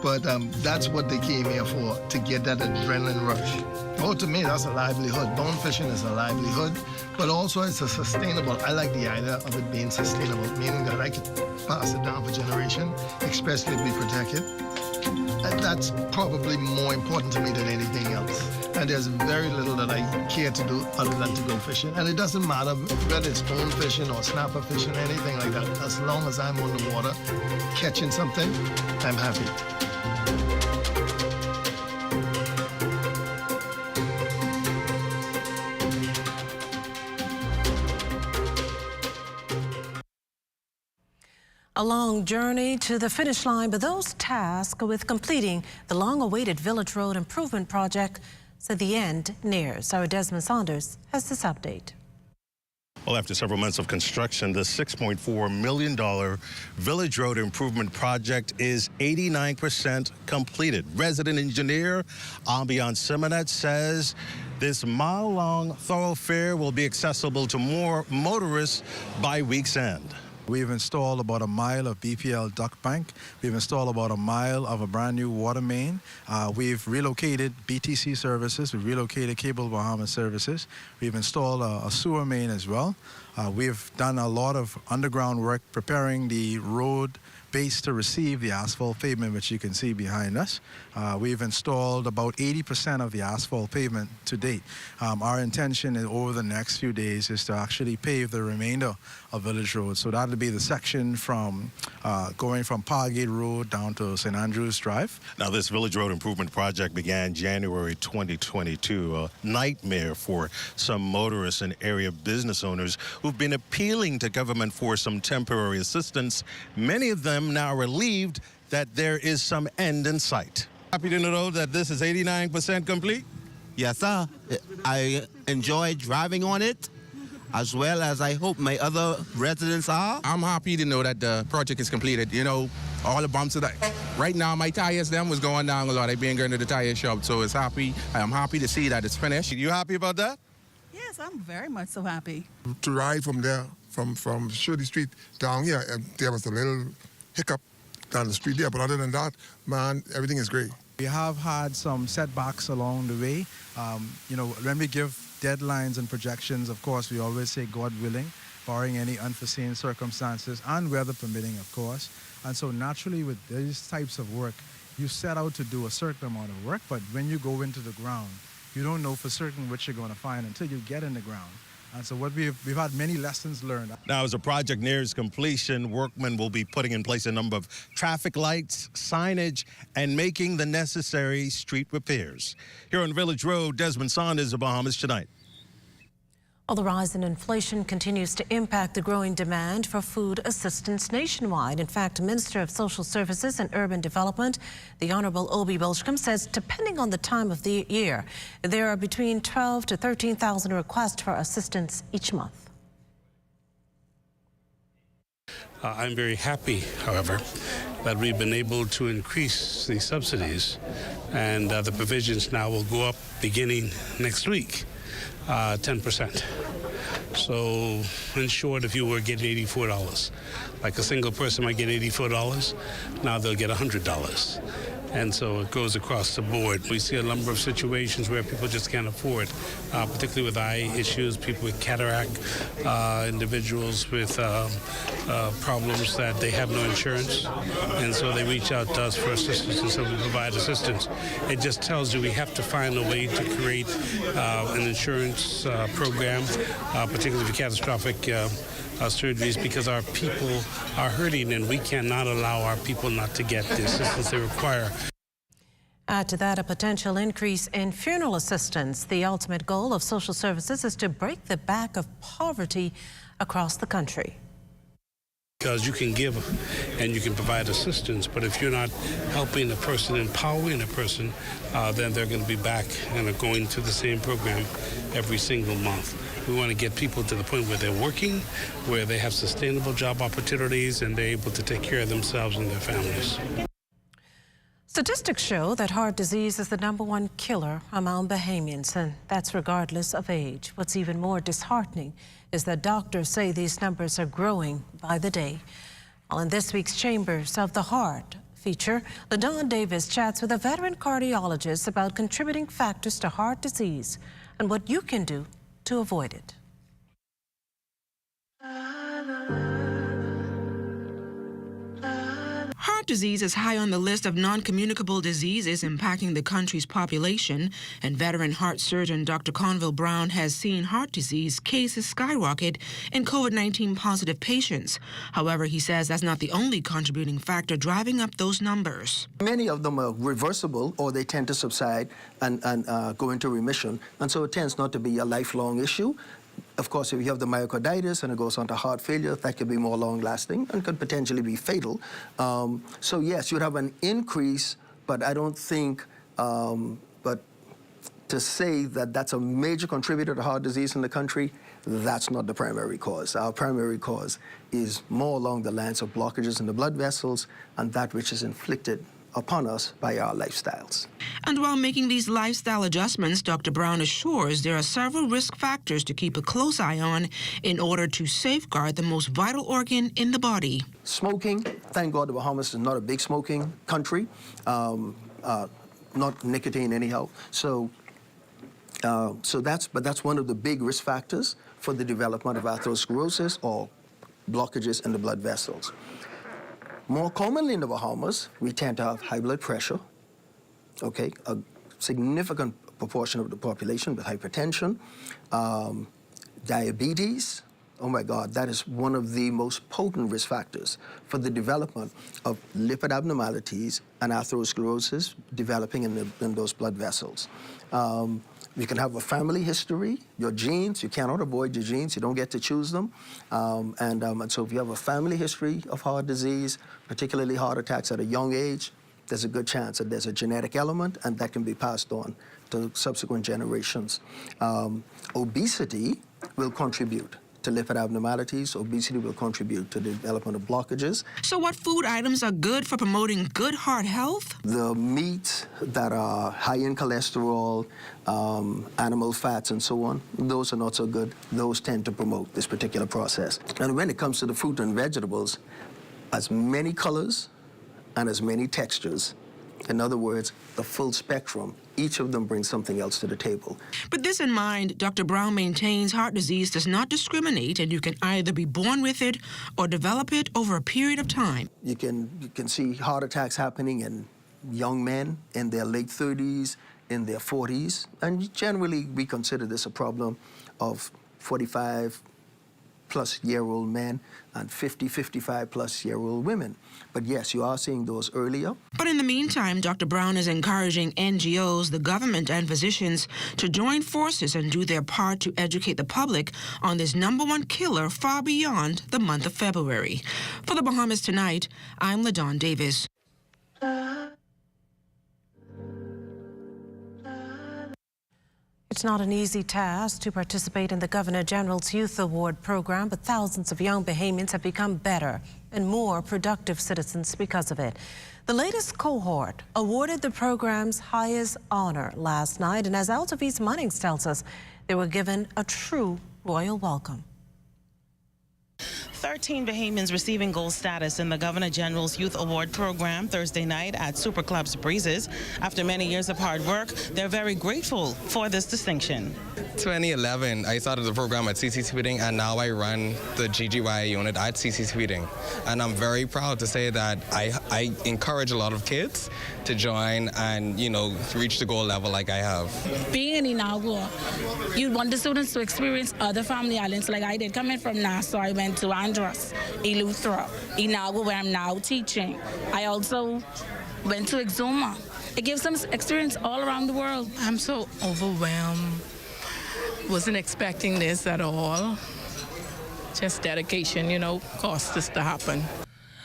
but that's what they came here for, to get that adrenaline rush. Oh, to me, that's a livelihood. Bone fishing is a livelihood, but also it's a sustainable. I like the idea of it being sustainable, meaning that I can pass it down for generation, especially if we protect it. And that's probably more important to me than anything else. And there's very little that I care to do other than to go fishing. And it doesn't matter whether it's bone fishing or snapper fishing, anything like that. As long as I'm on the water catching something, I'm happy. A long journey to the finish line, but those tasked with completing the long-awaited Village Road Improvement Project said the end nears. Our Desmond Saunders has this update. Well, after several months of construction, the $6.4 million Village Road Improvement Project is 89% completed. Resident engineer Ambiance Simonet says this mile-long thoroughfare will be accessible to more motorists by week's end. We've installed about a mile of BPL duct bank. We've installed about a mile of a brand new water main. We've relocated BTC services. We've relocated Cable Bahamas services. We've installed a sewer main as well. We've done a lot of underground work preparing the road base to receive the asphalt pavement, which you can see behind us. We've installed about 80% of the asphalt pavement to date. Our intention is over the next few days is to actually pave the remainder of Village Road. So that'll be the section from going from Pargate Road down to St. Andrews Drive. Now, this Village Road Improvement Project began January 2022, a nightmare for some motorists and area business owners who've been appealing to government for some temporary assistance. Many of them now relieved that there is some end in sight. Happy to know that this is 89% complete? Yes, sir. I enjoy driving on it, as well as I hope my other residents are. I'm happy to know that the project is completed. You know, all the bumps of that. Right now, my tires, them was going down a lot. I've been going to the tire shop, so it's happy. I'm happy to see that it's finished. You happy about that? Yes, I'm very much so happy. To ride from there, from Shirley Street down here, there was a little hiccup down the street there, but other than that, man, everything is great. We have had some setbacks along the way. When we give deadlines and projections, of course, we always say God willing, barring any unforeseen circumstances and weather permitting, of course. And so naturally with these types of work, you set out to do a certain amount of work, but when you go into the ground, you don't know for certain what you're going to find until you get in the ground. And so we've had many lessons learned. Now, as the project nears completion, workmen will be putting in place a number of traffic lights, signage, and making the necessary street repairs. Here on Village Road, Desmond Saunders of Bahamas Tonight. Well, the rise in inflation continues to impact the growing demand for food assistance nationwide. In fact, Minister of Social Services and Urban Development, the Honorable Obi Belshcombe, says depending on the time of the year, there are between 12,000 to 13,000 requests for assistance each month. I'm very happy, however, that we've been able to increase the subsidies, and the provisions now will go up beginning next week. 10%. So, in short, if you were getting $84, like a single person might get $84, now they'll get $100. And so it goes across the board. We see a number of situations where people just can't afford, particularly with eye issues, people with cataract, individuals with problems that they have no insurance. And so they reach out to us for assistance, and so we provide assistance. It just tells you we have to find a way to create an insurance program, particularly for catastrophic surgeries, because our people are hurting and we cannot allow our people not to get the assistance they require. Add to that a potential increase in funeral assistance. The ultimate goal of social services is to break the back of poverty across the country. Because you can give and you can provide assistance, but if you're not helping a person, empowering a person, then they're going to be back and are going to the same program every single month. We want to get people to the point where they're working, where they have sustainable job opportunities, and they're able to take care of themselves and their families. Statistics show that heart disease is the #1 killer among Bahamians, and that's regardless of age. What's even more disheartening is that doctors say these numbers are growing by the day. Well, in this week's Chambers of the Heart feature, LaDawn Davis chats with a veteran cardiologist about contributing factors to heart disease and what you can do to avoid it. Heart disease is high on the list of non-communicable diseases impacting the country's population, and veteran heart surgeon Dr. Conville Brown has seen heart disease cases skyrocket in COVID-19 positive patients. However, he says that's not the only contributing factor driving up those numbers. Many of them are reversible, or they tend to subside and go into remission, and so it tends not to be a lifelong issue. Of course, if you have the myocarditis and it goes on to heart failure, that could be more long-lasting and could potentially be fatal. So yes, you'd have an increase, but I don't think, but to say that that's a major contributor to heart disease in the country, that's not the primary cause. Our primary cause is more along the lines of blockages in the blood vessels and that which is inflicted upon us by our lifestyles. And while making these lifestyle adjustments, Dr. Brown assures there are several risk factors to keep a close eye on in order to safeguard the most vital organ in the body. Smoking, thank God the Bahamas is not a big smoking country, not nicotine anyhow. So that's one of the big risk factors for the development of atherosclerosis or blockages in the blood vessels. More commonly in the Bahamas, we tend to have high blood pressure, okay, a significant proportion of the population with hypertension, diabetes. Oh my God, that is one of the most potent risk factors for the development of lipid abnormalities and atherosclerosis developing in those blood vessels. You can have a family history, your genes, you cannot avoid your genes, you don't get to choose them. And so if you have a family history of heart disease, particularly heart attacks at a young age, there's a good chance that there's a genetic element and that can be passed on to subsequent generations. Obesity will contribute to lipid abnormalities. Obesity will contribute to the development of blockages. So what food items are good for promoting good heart health? The meats that are high in cholesterol, animal fats and so on, those are not so good. Those tend to promote this particular process. And when it comes to the fruit and vegetables, as many colors and as many textures. In other words, the full spectrum. Each of them brings something else to the table. With this in mind, Dr. Brown maintains heart disease does not discriminate, and you can either be born with it or develop it over a period of time. You can see heart attacks happening in young men in their late 30s, in their 40s, and generally we consider this a problem of 45-plus-year-old men and 50, 55-plus-year-old women. But yes, you are seeing those earlier. But in the meantime, Dr. Brown is encouraging NGOs, the government, and physicians to join forces and do their part to educate the public on this #1 killer far beyond the month of February. For the Bahamas Tonight, I'm LaDawn Davis. It's not an easy task to participate in the Governor General's Youth Award program, but thousands of young Bahamians have become better and more productive citizens because of it. The latest cohort awarded the program's highest honor last night, and as Altavis Munnings tells us, they were given a true royal welcome. 13 Bahamians receiving gold status in the Governor General's Youth Award program Thursday night at Super Club's Breezes. After many years of hard work, they're very grateful for this distinction. 2011, I started the program at CC Tweeting, and now I run the GGYA unit at CC Tweeting. And I'm very proud to say that I encourage a lot of kids to join and, you know, reach the goal level like I have. Being in Inaugural, you want the students to experience other family islands like I did. Coming from Nassau, I went to Andros, Eleuthera, Inaugural, where I'm now teaching. I also went to Exuma. It gives them experience all around the world. I'm so overwhelmed. Wasn't expecting this at all. Just dedication, you know, caused this to happen.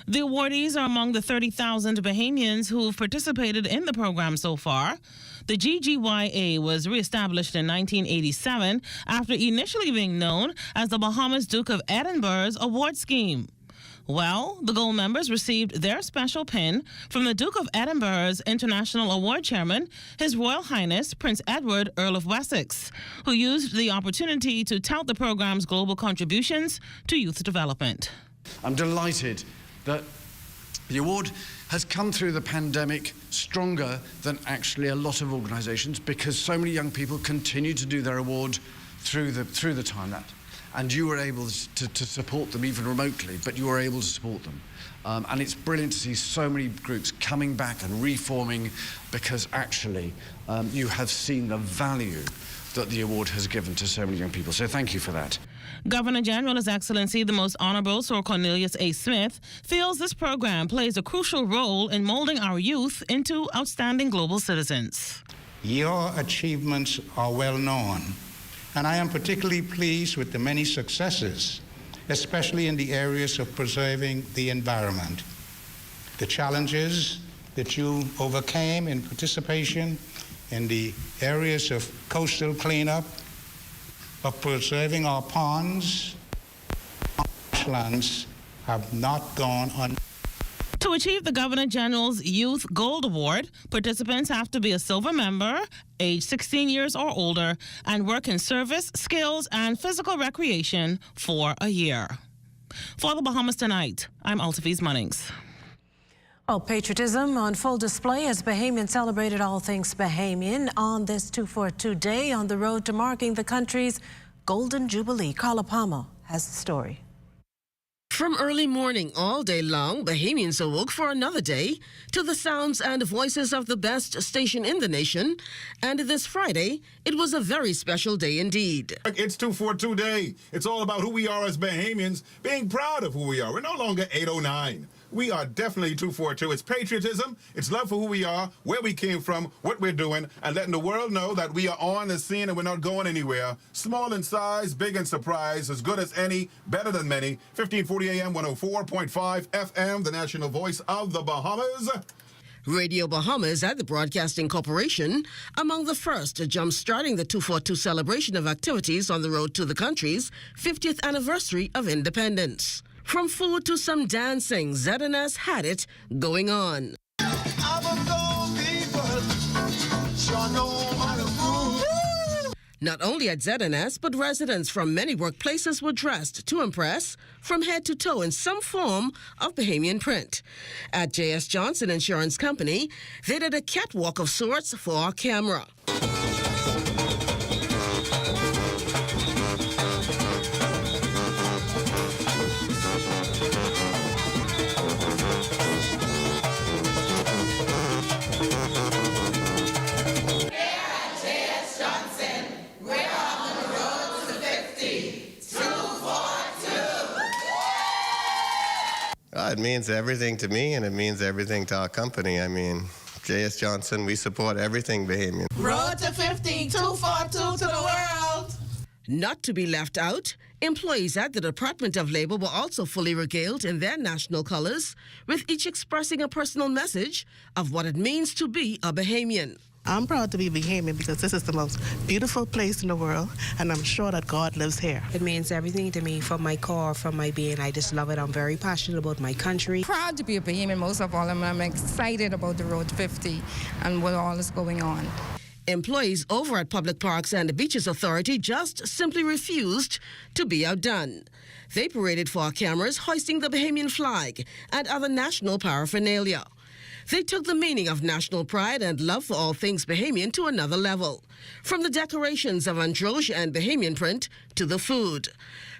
The awardees are among the 30,000 Bahamians who've participated in the program so far. The GGYA was reestablished in 1987 after initially being known as the Bahamas Duke of Edinburgh's award scheme. Well, the gold members received their special pin from the Duke of Edinburgh's International Award Chairman, His Royal Highness Prince Edward, Earl of Wessex, who used the opportunity to tout the program's global contributions to youth development. I'm delighted that the award has come through the pandemic stronger than actually a lot of organisations, because so many young people continue to do their award through the time that. And you were able to support them even remotely, but you were able to support them. And it's brilliant to see so many groups coming back and reforming, because actually you have seen the value that the award has given to so many young people. So thank you for that. Governor General, His Excellency the Most Honorable Sir Cornelius A. Smith, feels this program plays a crucial role in molding our youth into outstanding global citizens. Your achievements are well known, and I am particularly pleased with the many successes, especially in the areas of preserving the environment. The challenges that you overcame in participation in the areas of coastal cleanup, of preserving our ponds, lands have not gone on. To achieve the Governor General's Youth Gold Award, participants have to be a silver member, age 16 years or older, and work in service, skills, and physical recreation for a year. For the Bahamas Tonight, I'm Altafiz Munnings. Well, patriotism on full display as Bahamians celebrated all things Bahamian on this 242 day on the road to marking the country's Golden Jubilee. Carla Palmer has the story. From early morning all day long, Bahamians awoke for another day to the sounds and voices of the best station in the nation. And this Friday, it was a very special day indeed. It's 242 Day. It's all about who we are as Bahamians, being proud of who we are. We're no longer 809. We are definitely 242. It's patriotism, it's love for who we are, where we came from, what we're doing, and letting the world know that we are on the scene and we're not going anywhere. Small in size, big in surprise, as good as any, better than many. 1540 AM, 104.5 FM, the national voice of the Bahamas. Radio Bahamas and the Broadcasting Corporation among the first jump-starting the 242 celebration of activities on the road to the country's 50th anniversary of independence. From food to some dancing, ZNS had it going on. Not only at ZNS, but residents from many workplaces were dressed to impress from head to toe in some form of Bahamian print. At J.S. Johnson Insurance Company, they did a catwalk of sorts for our camera. It means everything to me, and it means everything to our company. I mean, J.S. Johnson, we support everything Bahamian. Road to 50, 242 to the world. Not to be left out, employees at the Department of Labor were also fully regaled in their national colors, with each expressing a personal message of what it means to be a Bahamian. I'm proud to be Bahamian because this is the most beautiful place in the world, and I'm sure that God lives here. It means everything to me, from my core, from my being. I just love it. I'm very passionate about my country. Proud to be a Bahamian most of all, and I'm excited about the Road 50 and what all is going on. Employees over at Public Parks and Beaches Authority just simply refused to be outdone. They paraded for our cameras, hoisting the Bahamian flag and other national paraphernalia. They took the meaning of national pride and love for all things Bahamian to another level. From the decorations of Androsia and Bahamian print to the food.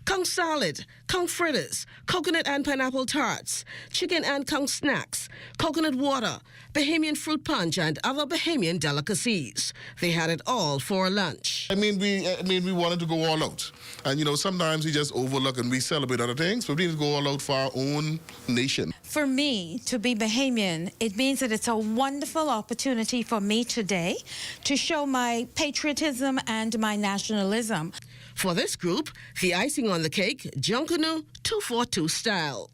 Conch salad, conch fritters, coconut and pineapple tarts, chicken and conch snacks, coconut water, Bahamian fruit punch, and other Bahamian delicacies. They had it all for lunch. I mean, we wanted to go all out. And, you know, sometimes we just overlook and we celebrate other things, but we need to go all out for our own nation. For me, to be Bahamian, it means that it's a wonderful opportunity for me today to show my patriotism and my nationalism. For this group, the icing on the cake, Junkanu 242 style.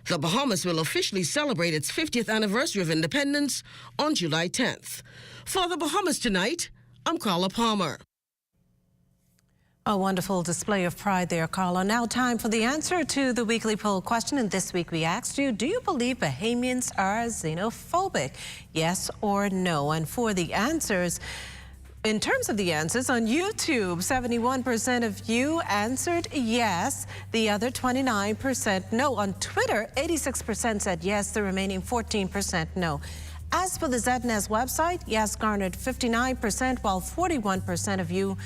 The The Bahamas will officially celebrate its 50th anniversary of independence on July 10th. For the Bahamas Tonight, I'm Carla Palmer. A wonderful display of pride there, Carla. Now time for the answer to the weekly poll question. And this week we asked you, do you believe Bahamians are xenophobic? Yes or no? And for the answers, in terms of the answers, on YouTube, 71% of you answered yes, the other 29% no. On Twitter, 86% said yes, the remaining 14% no. As for the ZNES website, yes garnered 59%, while 41% of you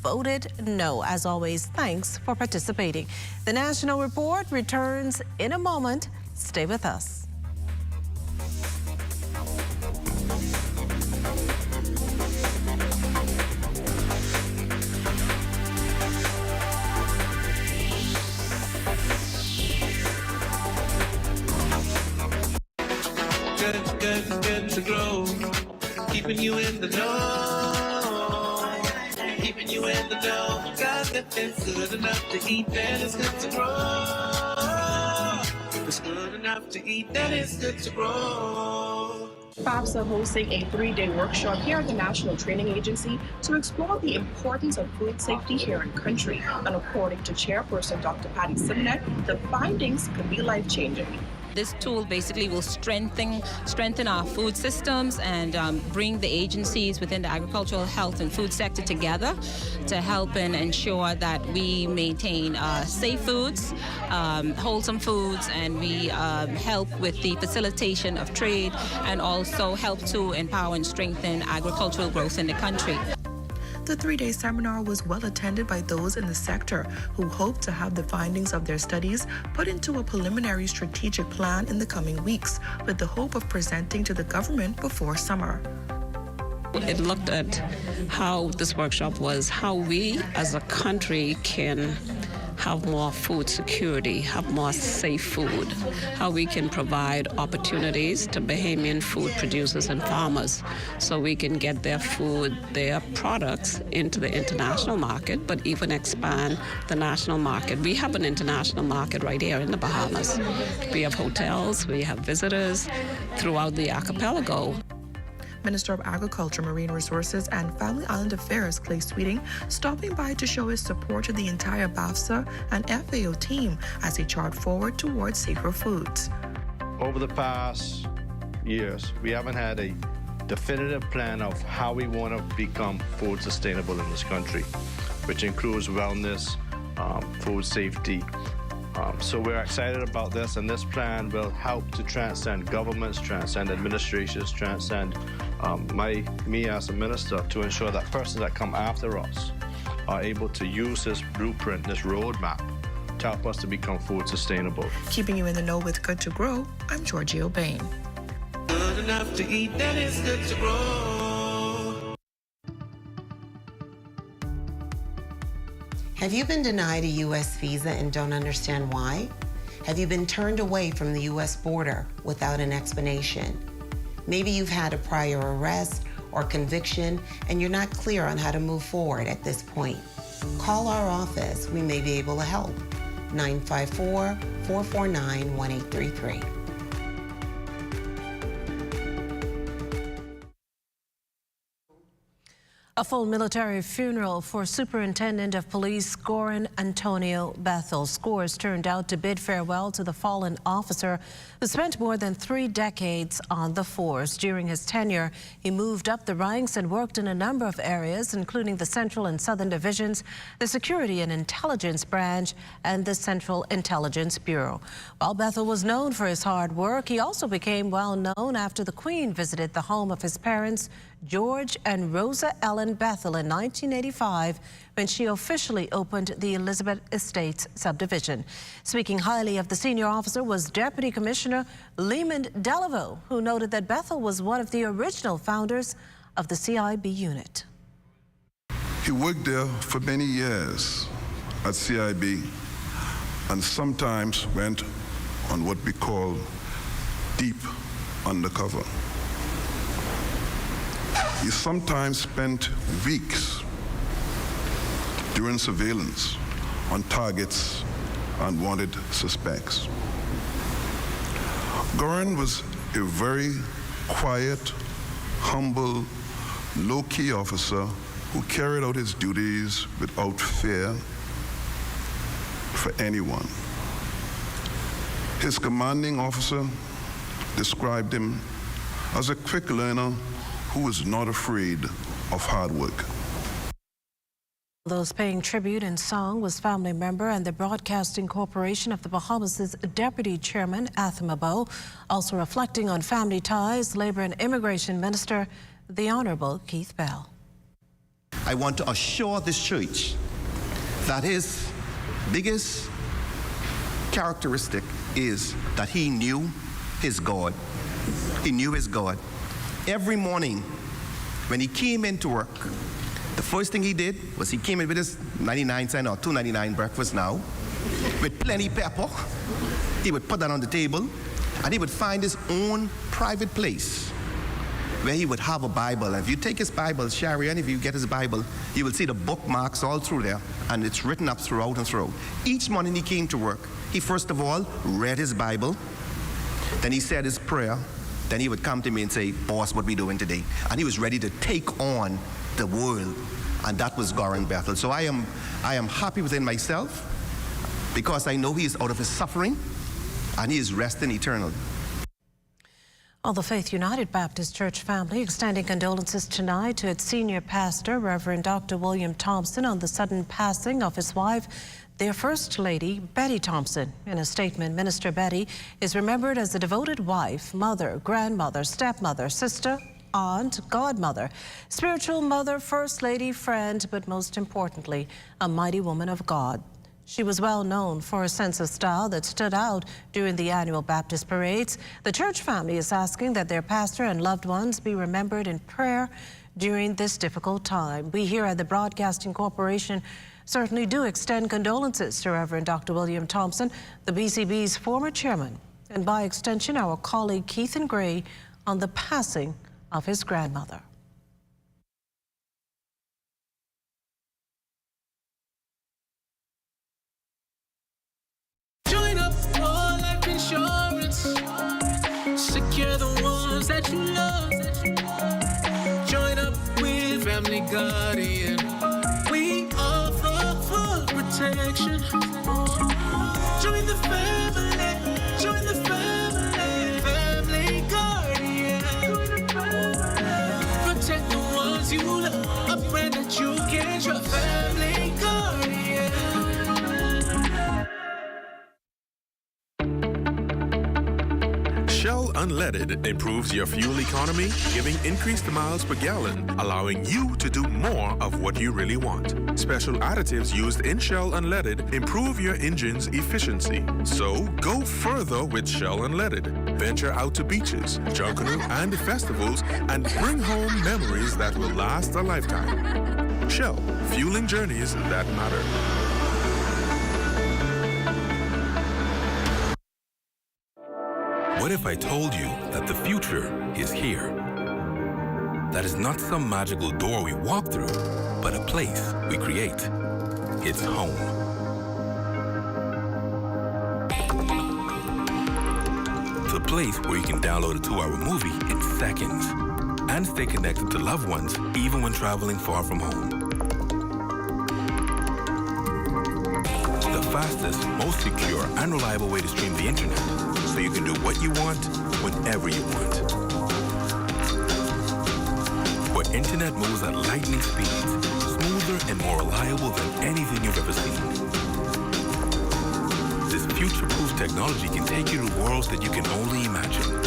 voted no. As always, thanks for participating. The National Report returns in a moment. Stay with us. Good to grow, keeping you in the know, keeping you in the know. God, it's good enough to eat, then it's good to grow. It's good enough to eat, then it's good to grow. FAFSA hosting a 3-day workshop here at the National Training Agency to explore the importance of food safety here in country. And according to Chairperson Dr. Patty Simnet, the findings could be life-changing. This tool basically will strengthen our food systems and bring the agencies within the agricultural, health, and food sector together to help and ensure that we maintain safe foods, wholesome foods, and we help with the facilitation of trade and also help to empower and strengthen agricultural growth in the country. The 3-day seminar was well attended by those in the sector who hope to have the findings of their studies put into a preliminary strategic plan in the coming weeks, with the hope of presenting to the government before summer. It looked at how this workshop was, how we as a country can have more food security, have more safe food, how we can provide opportunities to Bahamian food producers and farmers so we can get their food, their products into the international market, but even expand the national market. We have an international market right here in the Bahamas. We have hotels, we have visitors throughout the archipelago. Minister of Agriculture, Marine Resources, and Family Island Affairs, Clay Sweeting, stopping by to show his support to the entire BAFSA and FAO team as they chart forward towards safer foods. Over the past years, we haven't had a definitive plan of how we want to become food sustainable in this country, which includes wellness, food safety. So we're excited about this, and this plan will help to transcend governments, transcend administrations, transcend me as a minister to ensure that persons that come after us are able to use this blueprint, this roadmap, to help us to become food sustainable. Keeping you in the know with Good to Grow, I'm Georgia Bain. Good enough to eat, then it's good to grow. Have you been denied a U.S. visa and don't understand why? Have you been turned away from the U.S. border without an explanation? Maybe you've had a prior arrest or conviction and you're not clear on how to move forward at this point. Call our office. We may be able to help. 954-449-1833. A full military funeral for Superintendent of Police Goran Antonio Bethel. Scores turned out to bid farewell to the fallen officer who spent more than 3 decades on the force. During his tenure, he moved up the ranks and worked in a number of areas, including the Central and Southern Divisions, the Security and Intelligence Branch, and the Central Intelligence Bureau. While Bethel was known for his hard work, he also became well known after the Queen visited the home of his parents, George and Rosa Ellen Bethel, in 1985 when she officially opened the Elizabeth Estates subdivision. Speaking highly of the senior officer was Deputy Commissioner Lehman Delaveau, who noted that Bethel was one of the original founders of the CIB unit. He worked there for many years at CIB and sometimes went on what we call deep undercover. He sometimes spent weeks doing surveillance on targets and wanted suspects. Goran was a very quiet, humble, low-key officer who carried out his duties without fear for anyone. His commanding officer described him as a quick learner who was not afraid of hard work. Those paying tribute in song was family member and the Broadcasting Corporation of the Bahamas' Deputy Chairman, Abaco. Also reflecting on family ties, Labor and Immigration Minister, the Honorable Keith Bell. I want to assure this church that his biggest characteristic is that he knew his God. He knew his God. Every morning when he came into work, the first thing he did was he came in with his 99-cent or $2.99 breakfast now, with plenty pepper. He would put that on the table, and he would find his own private place where he would have a Bible. And if you take his Bible, Sherry, and if you get his Bible, you will see the bookmarks all through there, and it's written up throughout and throughout. Each morning he came to work, he first of all read his Bible, then he said his prayer, then he would come to me and say, "Boss, what we doing today?" And he was ready to take on the world, and that was Goran Bethel. So I am happy within myself because I know he is out of his suffering and he is resting eternal. Well, the Faith United Baptist Church family extending condolences tonight to its senior pastor, Reverend Dr. William Thompson, on the sudden passing of his wife, their First Lady, Betty Thompson. In a statement, Minister Betty is remembered as a devoted wife, mother, grandmother, stepmother, sister, aunt, godmother, spiritual mother, First Lady, friend, but most importantly, a mighty woman of God. She was well known for a sense of style that stood out during the annual Baptist parades. The church family is asking that their pastor and loved ones be remembered in prayer during this difficult time. We here at the Broadcasting Corporation certainly do extend condolences to Reverend Dr. William Thompson, the BCB's former chairman, and by extension, our colleague Keith and Gray, on the passing of his grandmother. Join up for life insurance. Secure the ones that you love. Join up with Family Guardian. We offer full protection. Join the family. Join the family. Family Guardian. Protect the ones you love. A friend that you can trust. Family Guardian. Shell Unleaded improves your fuel economy, giving increased miles per gallon, allowing you to do more of what you really want. Special additives used in Shell Unleaded improve your engine's efficiency. So go further with Shell Unleaded. Venture out to beaches, Junkanoo, and festivals and bring home memories that will last a lifetime. Shell, fueling journeys that matter. What if I told you that the future is here? That is not some magical door we walk through, but a place we create. It's home. The place where you can download a 2-hour movie in seconds and stay connected to loved ones even when traveling far from home. The fastest, most secure, and reliable way to stream the internet, so you can do what you want, whenever you want. Where internet moves at lightning speeds, smoother and more reliable than anything you've ever seen. This future-proof technology can take you to worlds that you can only imagine.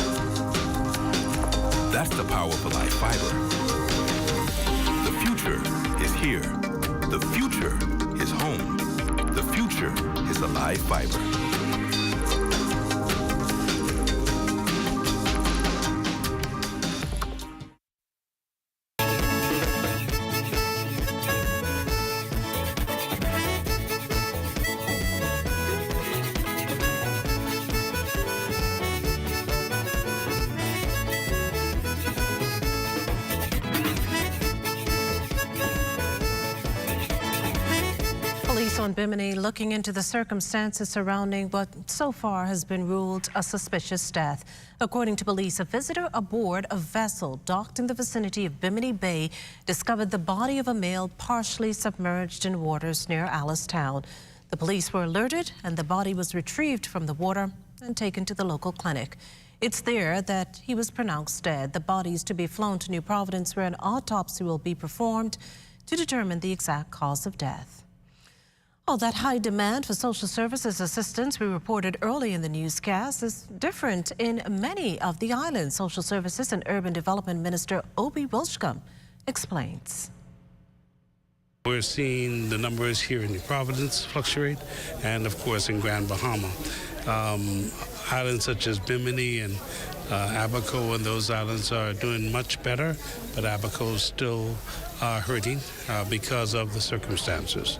That's the power of Alive Fiber. The future is here. The future is home. The future is Alive Fiber. Police on Bimini looking into the circumstances surrounding what so far has been ruled a suspicious death. According to police, a visitor aboard a vessel docked in the vicinity of Bimini Bay discovered the body of a male partially submerged in waters near Alistown. The police were alerted and the body was retrieved from the water and taken to the local clinic. It's there that he was pronounced dead. The body is to be flown to New Providence, where an autopsy will be performed to determine the exact cause of death. Oh, that high demand for social services assistance we reported early in the newscast is different in many of the islands. Social Services and Urban Development Minister Obi Wilshcombe explains. We're seeing the numbers here in New Providence fluctuate, and of course in Grand Bahama. Islands such as Bimini and Abaco and those islands are doing much better, but Abaco is still hurting because of the circumstances.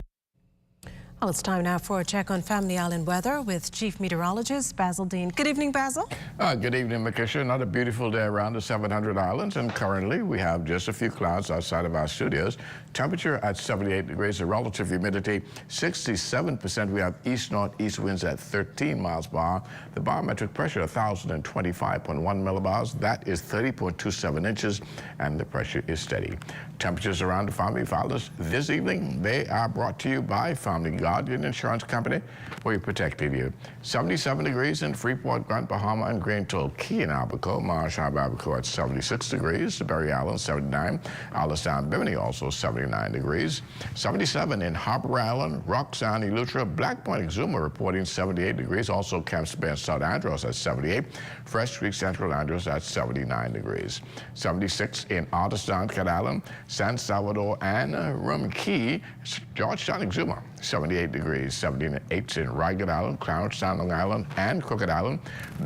Well, it's time now for a check on Family Island weather with Chief Meteorologist Basil Dean. Good evening, Basil. Good evening, Makisha. Another beautiful day around the 700 Islands, and currently we have just a few clouds outside of our studios. Temperature at 78 degrees, the relative humidity 67%. We have east-northeast winds at 13 miles per hour. The barometric pressure 1,025.1 millibars. That is 30.27 inches, and the pressure is steady. Temperatures around the Family Islands this evening, they are brought to you by Family Guardian Insurance Company. We protected you. 77 degrees in Freeport, Grand Bahama, and Grand Key in Abaco. Marsh Harbor, Abaco at 76 degrees. Berry Island, 79. Alistown, Bimini, also 79 degrees. 77 in Harper Island, Rock Sound, Eleuthera, Black Point, Exuma reporting 78 degrees. Also Camps Bay and South Andros at 78. Fresh Creek, Central Andros at 79 degrees. 76 in Artistown, Cat Island, San Salvador, and Rum Key, Georgetown, Exuma, 78 degrees. 78 in Ragged Island, Clarencetown, Long Island, and Crooked Island.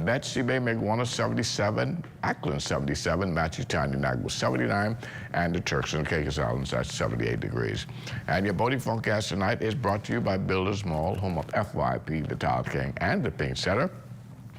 Betsy Bay, Maguana, 77. Ackland, 77. Matchetown, Nagua, 79. And the Turks and Caicos Islands at 78 degrees. And your boating forecast tonight is brought to you by Builders Mall, home of FYP, the Tile King, and the Pink Center.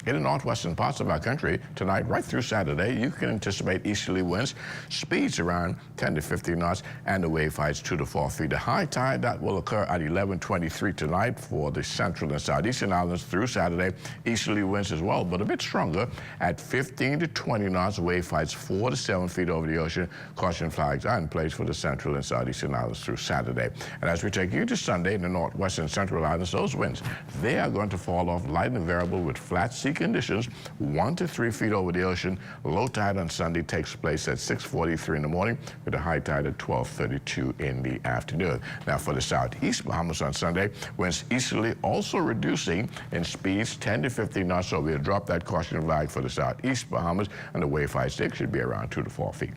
In the northwestern parts of our country tonight, right through Saturday, you can anticipate easterly winds, speeds around 10 to 15 knots, and the wave heights 2 to 4 feet. The high tide that will occur at 11:23 tonight for the central and southeastern islands through Saturday. Easterly winds as well, but a bit stronger at 15 to 20 knots. Wave heights 4 to 7 feet over the ocean. Caution flags are in place for the central and southeastern islands through Saturday. And as we take you to Sunday in the northwestern central islands, those winds, they are going to fall off light and variable with flat sea conditions 1 to 3 feet over the ocean. Low tide on Sunday takes place at 6:43 in the morning with a high tide at 12:32 in the afternoon. Now for the southeast Bahamas on Sunday, winds easterly also reducing in speeds 10 to 15 knots, so we'll drop that caution flag for the southeast Bahamas, and the wave height should be around 2 to 4 feet.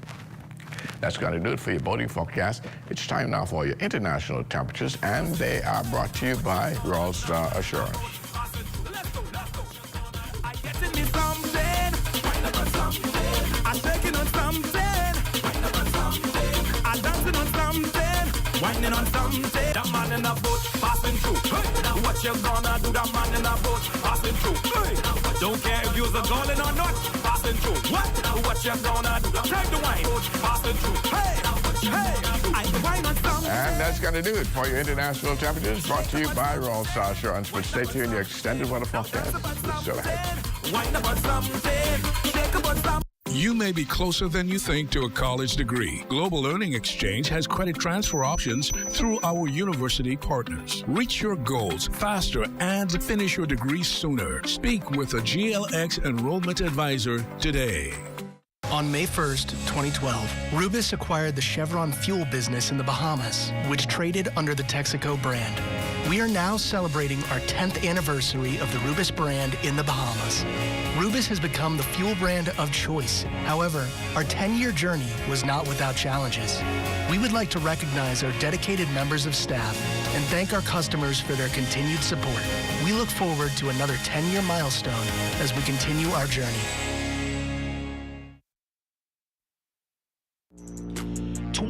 That's going to do it for your boating forecast. It's time now for your international temperatures, and they are brought to you by Royal Star Assurance. I'm taking on something. I'm dancing on something. Whining on something. That man in the boat passing through. Hey. What you gonna do? That man in the boat passing through. Hey. Don't care if you're golden or not. Passing through. What you gonna do? Take the wine. Passing through. Hey. Hey. I'm wine on something. And that's going to do it for your international temperatures, brought to you by Royal Star Assurance. But stay tuned, your extended weather forecast is still ahead. You may be closer than you think to a college degree. Global Learning Exchange has credit transfer options through our university partners. Reach your goals faster and finish your degree sooner. Speak with a GLX enrollment advisor today. On May 1st, 2012, Rubis acquired the Chevron fuel business in the Bahamas, which traded under the Texaco brand. We are now celebrating our 10th anniversary of the Rubis brand in the Bahamas. Rubis has become the fuel brand of choice. However, our 10-year journey was not without challenges. We would like to recognize our dedicated members of staff and thank our customers for their continued support. We look forward to another 10-year milestone as we continue our journey.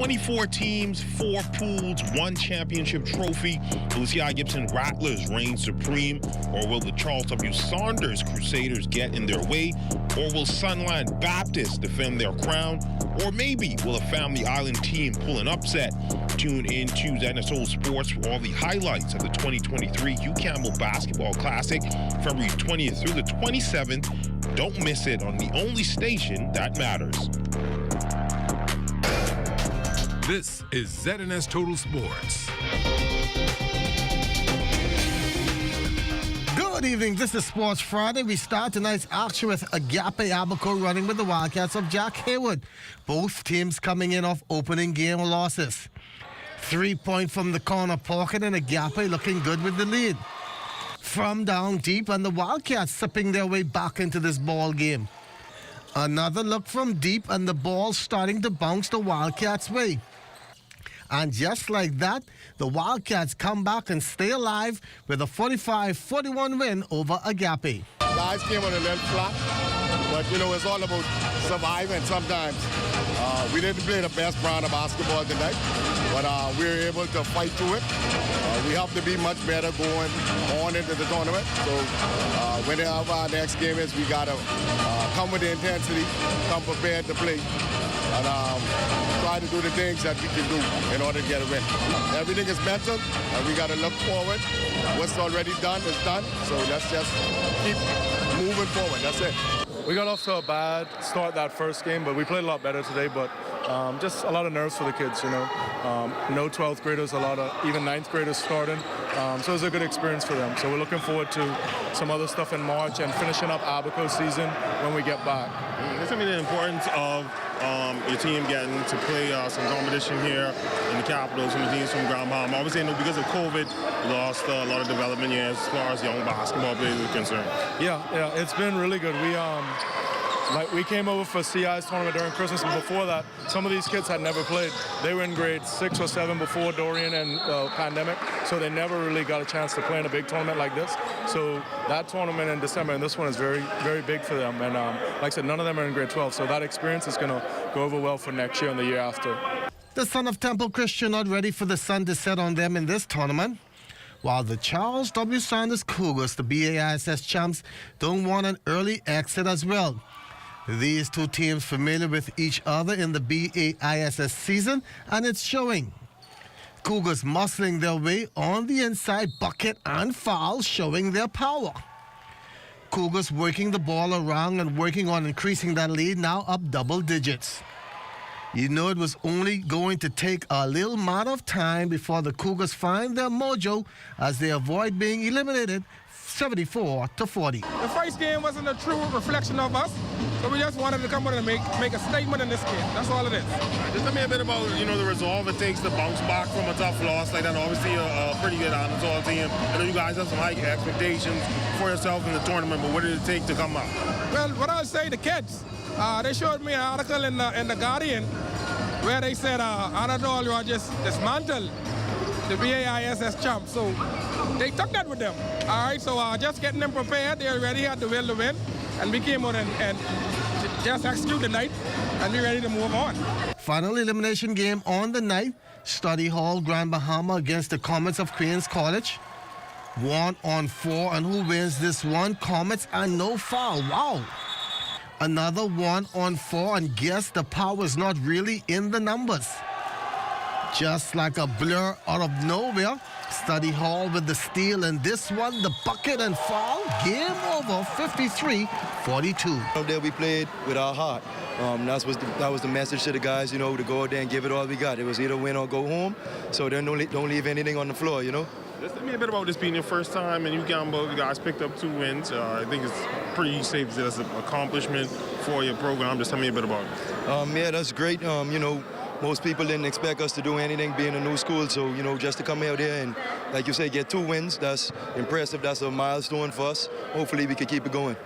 24 teams, 4 pools, 1 championship trophy. Will the C.I. Gibson Rattlers reign supreme, or will the Charles W. Saunders Crusaders get in their way, or will Sunland Baptist defend their crown, or maybe will a Family Island team pull an upset? Tune in to ZNSO Sports for all the highlights of the 2023 Hugh Campbell Basketball Classic, February 20th through the 27th. Don't miss it on the only station that matters. This is ZNS Total Sports. Good evening. This is Sports Friday. We start tonight's action with Agape Abaco running with the Wildcats of Jack Hayward. Both teams coming in off opening game losses. 3-point from the corner pocket, and Agape looking good with the lead. From down deep, and the Wildcats sipping their way back into this ball game. Another look from deep, and the ball starting to bounce the Wildcats' way. And just like that, the Wildcats come back and stay alive with a 45-41 win over Agape. Guys came on a little flat, but you know, it's all about surviving sometimes. We didn't play the best brand of basketball tonight, but we were able to fight through it. We have to be much better going on into the tournament. So whenever our next game is, we got to come with the intensity, come prepared to play, and try to do the things that we can do in order to get a win. Everything is mental, and we got to look forward. What's already done is done, so let's just keep moving forward. That's it. We got off to a bad start that first game, but we played a lot better today. But just a lot of nerves for the kids, you know. No 12th graders, a lot of even 9th graders starting. So it was a good experience for them. So we're looking forward to some other stuff in March and finishing up Abaco season when we get back. What's the importance of your team getting to play some competition here in the capital, some teams from Grand Bahama? Obviously, because of COVID, we lost a lot of development years as far as young basketball players are concerned. Yeah, it's been really good. We came over for CI's tournament during Christmas, and before that, some of these kids had never played. They were in grade 6 or 7 before Dorian and the pandemic, so they never really got a chance to play in a big tournament like this. So that tournament in December and this one is very, very big for them. And like I said, none of them are in grade 12, so that experience is going to go over well for next year and the year after. The Son of Temple Christian not ready for the sun to set on them in this tournament, while the Charles W. Saunders Cougars, the BAISS champs, don't want an early exit as well. These two teams familiar with each other in the BAISS season, and it's showing. Cougars muscling their way on the inside, bucket and foul, showing their power. Cougars working the ball around and working on increasing that lead, now up double digits. You know it was only going to take a little amount of time before the Cougars find their mojo as they avoid being eliminated 74-40. The first game wasn't a true reflection of us, so we just wanted to come out and make a statement in this game. That's all it is. Just tell me a bit about the resolve it takes to bounce back from a tough loss like that. Obviously, a pretty good Anatol team. I know you guys have some high expectations for yourself in the tournament, but what did it take to come out? Well, what I'll say, the kids, they showed me an article in the Guardian where they said Anatol, you are just dismantled the BAISS champ. So they took that with them. All right, so just getting them prepared. They already had the will to win, and we came out and just execute the night, and we're ready to move on. Final elimination game on the night. Study Hall, Grand Bahama against the Comets of Queens College. 1-on-4, and who wins this one? Comets and no foul. Wow. Another 1-on-4, and guess the power is not really in the numbers. Just like a blur out of nowhere, Study Hall with the steal, and this one, the bucket and foul. Game over, 53-42. Out there we played with our heart. That was the message to the guys, to go out there and give it all we got. It was either win or go home, so then don't leave anything on the floor, Just tell me a bit about this being your first time, and you guys picked up 2 wins. I think it's pretty safe to say that's an accomplishment for your program. Just tell me a bit about it. Yeah, that's great. Most people didn't expect us to do anything being a new school, so, just to come out here and, like you say, get 2 wins, that's impressive. That's a milestone for us. Hopefully we can keep it going.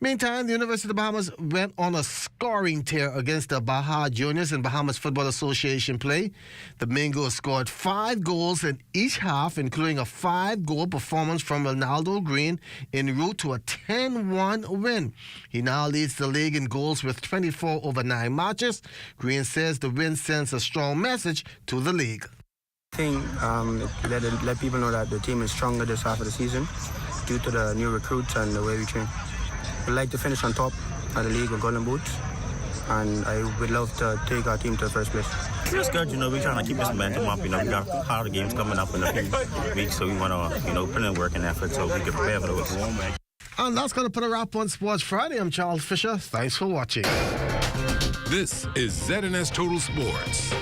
Meantime, the University of the Bahamas went on a scoring tear against the Baja Juniors in Bahamas Football Association play. The Mingos scored 5 goals in each half, including a 5-goal performance from Ronaldo Green en route to a 10-1 win. He now leads the league in goals with 24 over 9 matches. Green says the win sends a strong message to the league. I think let people know that the team is stronger this half of the season due to the new recruits and the way we train. We'd like to finish on top of the league with golden boots, and I would love to take our team to the first place. It's good, we're trying to keep this momentum up. We got harder games coming up in a few weeks, so we want to, put in work and effort so we can prepare for those. And that's going to put a wrap on Sports Friday. I'm Charles Fisher. Thanks for watching. This is ZNS Total Sports.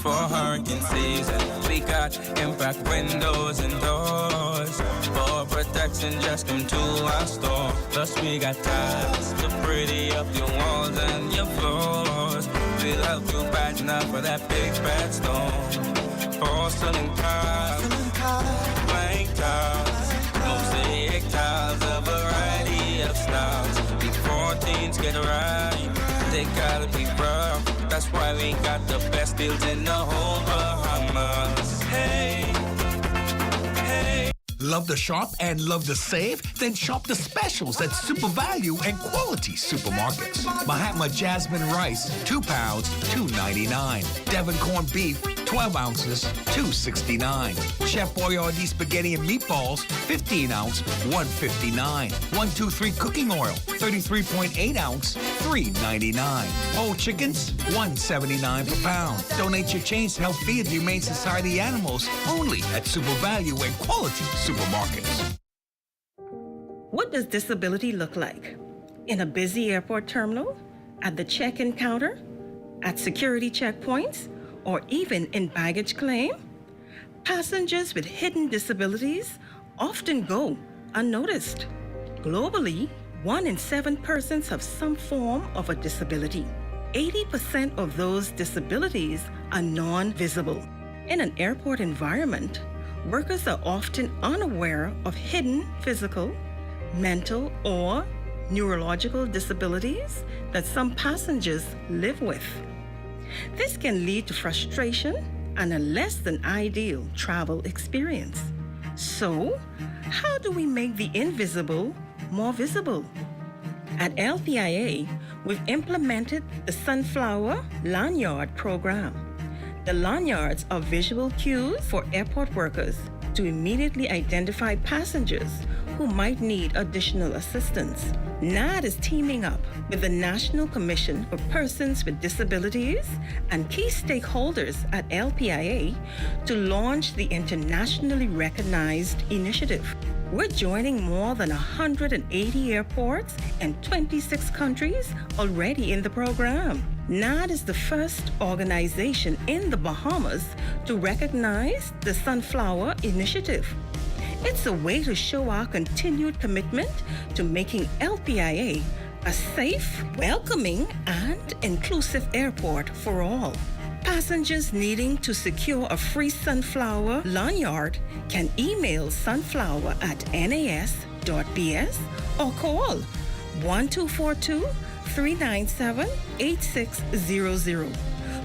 For hurricane season, we got impact windows and doors. For protection, just come to our store. Plus we got tiles to pretty up your walls and your floors. We'll help you brighten up for that big bad storm. Porcelain tiles, blank tiles, mosaic tiles, a variety of styles. These 14s get right, they gotta be rough. That's why we got the best deals in the whole Bahamas. Hey, hey. Love to shop and love to save? Then shop the specials at Super Value and Quality Supermarkets. Mahatma Jasmine Rice, 2 pounds, $2.99. Devon Corned Beef, 12 ounces, $2.69. Chef Boyardee Spaghetti and Meatballs, 15 ounce, $1.59. 123 Cooking Oil, 33.8 ounce, $3.99. Whole chickens, $1.79 per pound. Donate your change to help feed the Humane Society animals only at Super Value and Quality Supermarkets. What does disability look like? In a busy airport terminal? At the check-in counter? At security checkpoints? Or even in baggage claim? Passengers with hidden disabilities often go unnoticed. Globally, 1 in 7 persons have some form of a disability. 80% of those disabilities are non-visible. In an airport environment, workers are often unaware of hidden physical, mental, or neurological disabilities that some passengers live with. This can lead to frustration and a less than ideal travel experience. So, how do we make the invisible more visible? At LPIA, we've implemented the Sunflower Lanyard program. The lanyards are visual cues for airport workers to immediately identify passengers who might need additional assistance. NAD is teaming up with the National Commission for Persons with Disabilities and key stakeholders at LPIA to launch the internationally recognized initiative. We're joining more than 180 airports and 26 countries already in the program. NAD is the first organization in the Bahamas to recognize the Sunflower Initiative. It's a way to show our continued commitment to making LPIA a safe, welcoming, and inclusive airport for all. Passengers needing to secure a free Sunflower lanyard can email sunflower@nas.bs or call 1242-397-8600.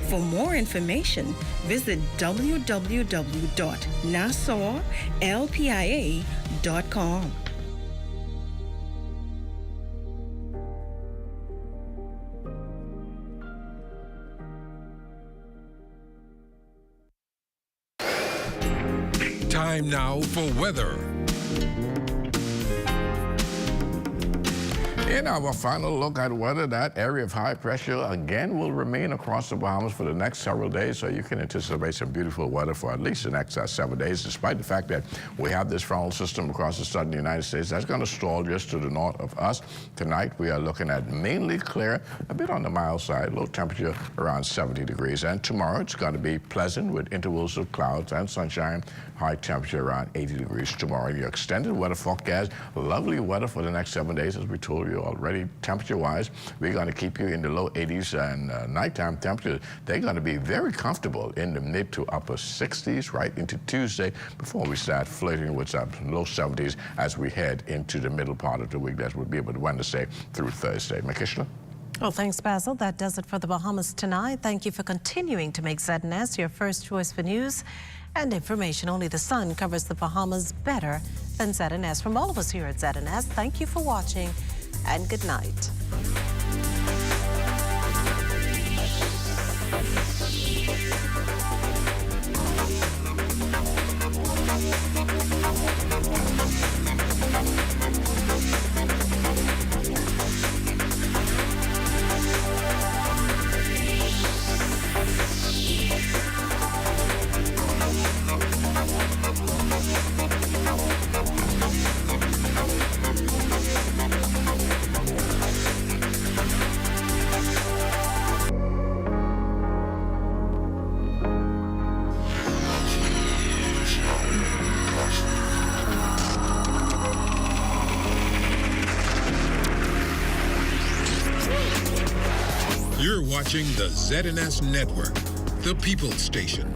For more information, visit www.nassauLPIA.com. Time now for weather. In our final look at weather, that area of high pressure again will remain across the Bahamas for the next several days, so you can anticipate some beautiful weather for at least the next 7 days, despite the fact that we have this frontal system across the southern United States that's going to stall just to the north of us. Tonight, we are looking at mainly clear, a bit on the mild side, low temperature around 70 degrees. And tomorrow, it's going to be pleasant with intervals of clouds and sunshine, high temperature around 80 degrees tomorrow. Your extended weather forecast, lovely weather for the next 7 days, as we told you already. Temperature-wise, we're going to keep you in the low 80s, and nighttime temperatures, they're going to be very comfortable in the mid to upper 60s right into Tuesday before we start flirting with some low 70s as we head into the middle part of the week. That would be about Wednesday through Thursday. Makishla? Well, thanks, Basil. That does it for the Bahamas tonight. Thank you for continuing to make ZNS your first choice for news and information. Only the sun covers the Bahamas better than ZNS. From all of us here at ZNS, thank you for watching and good night. You're watching the ZNS Network, the People's Station.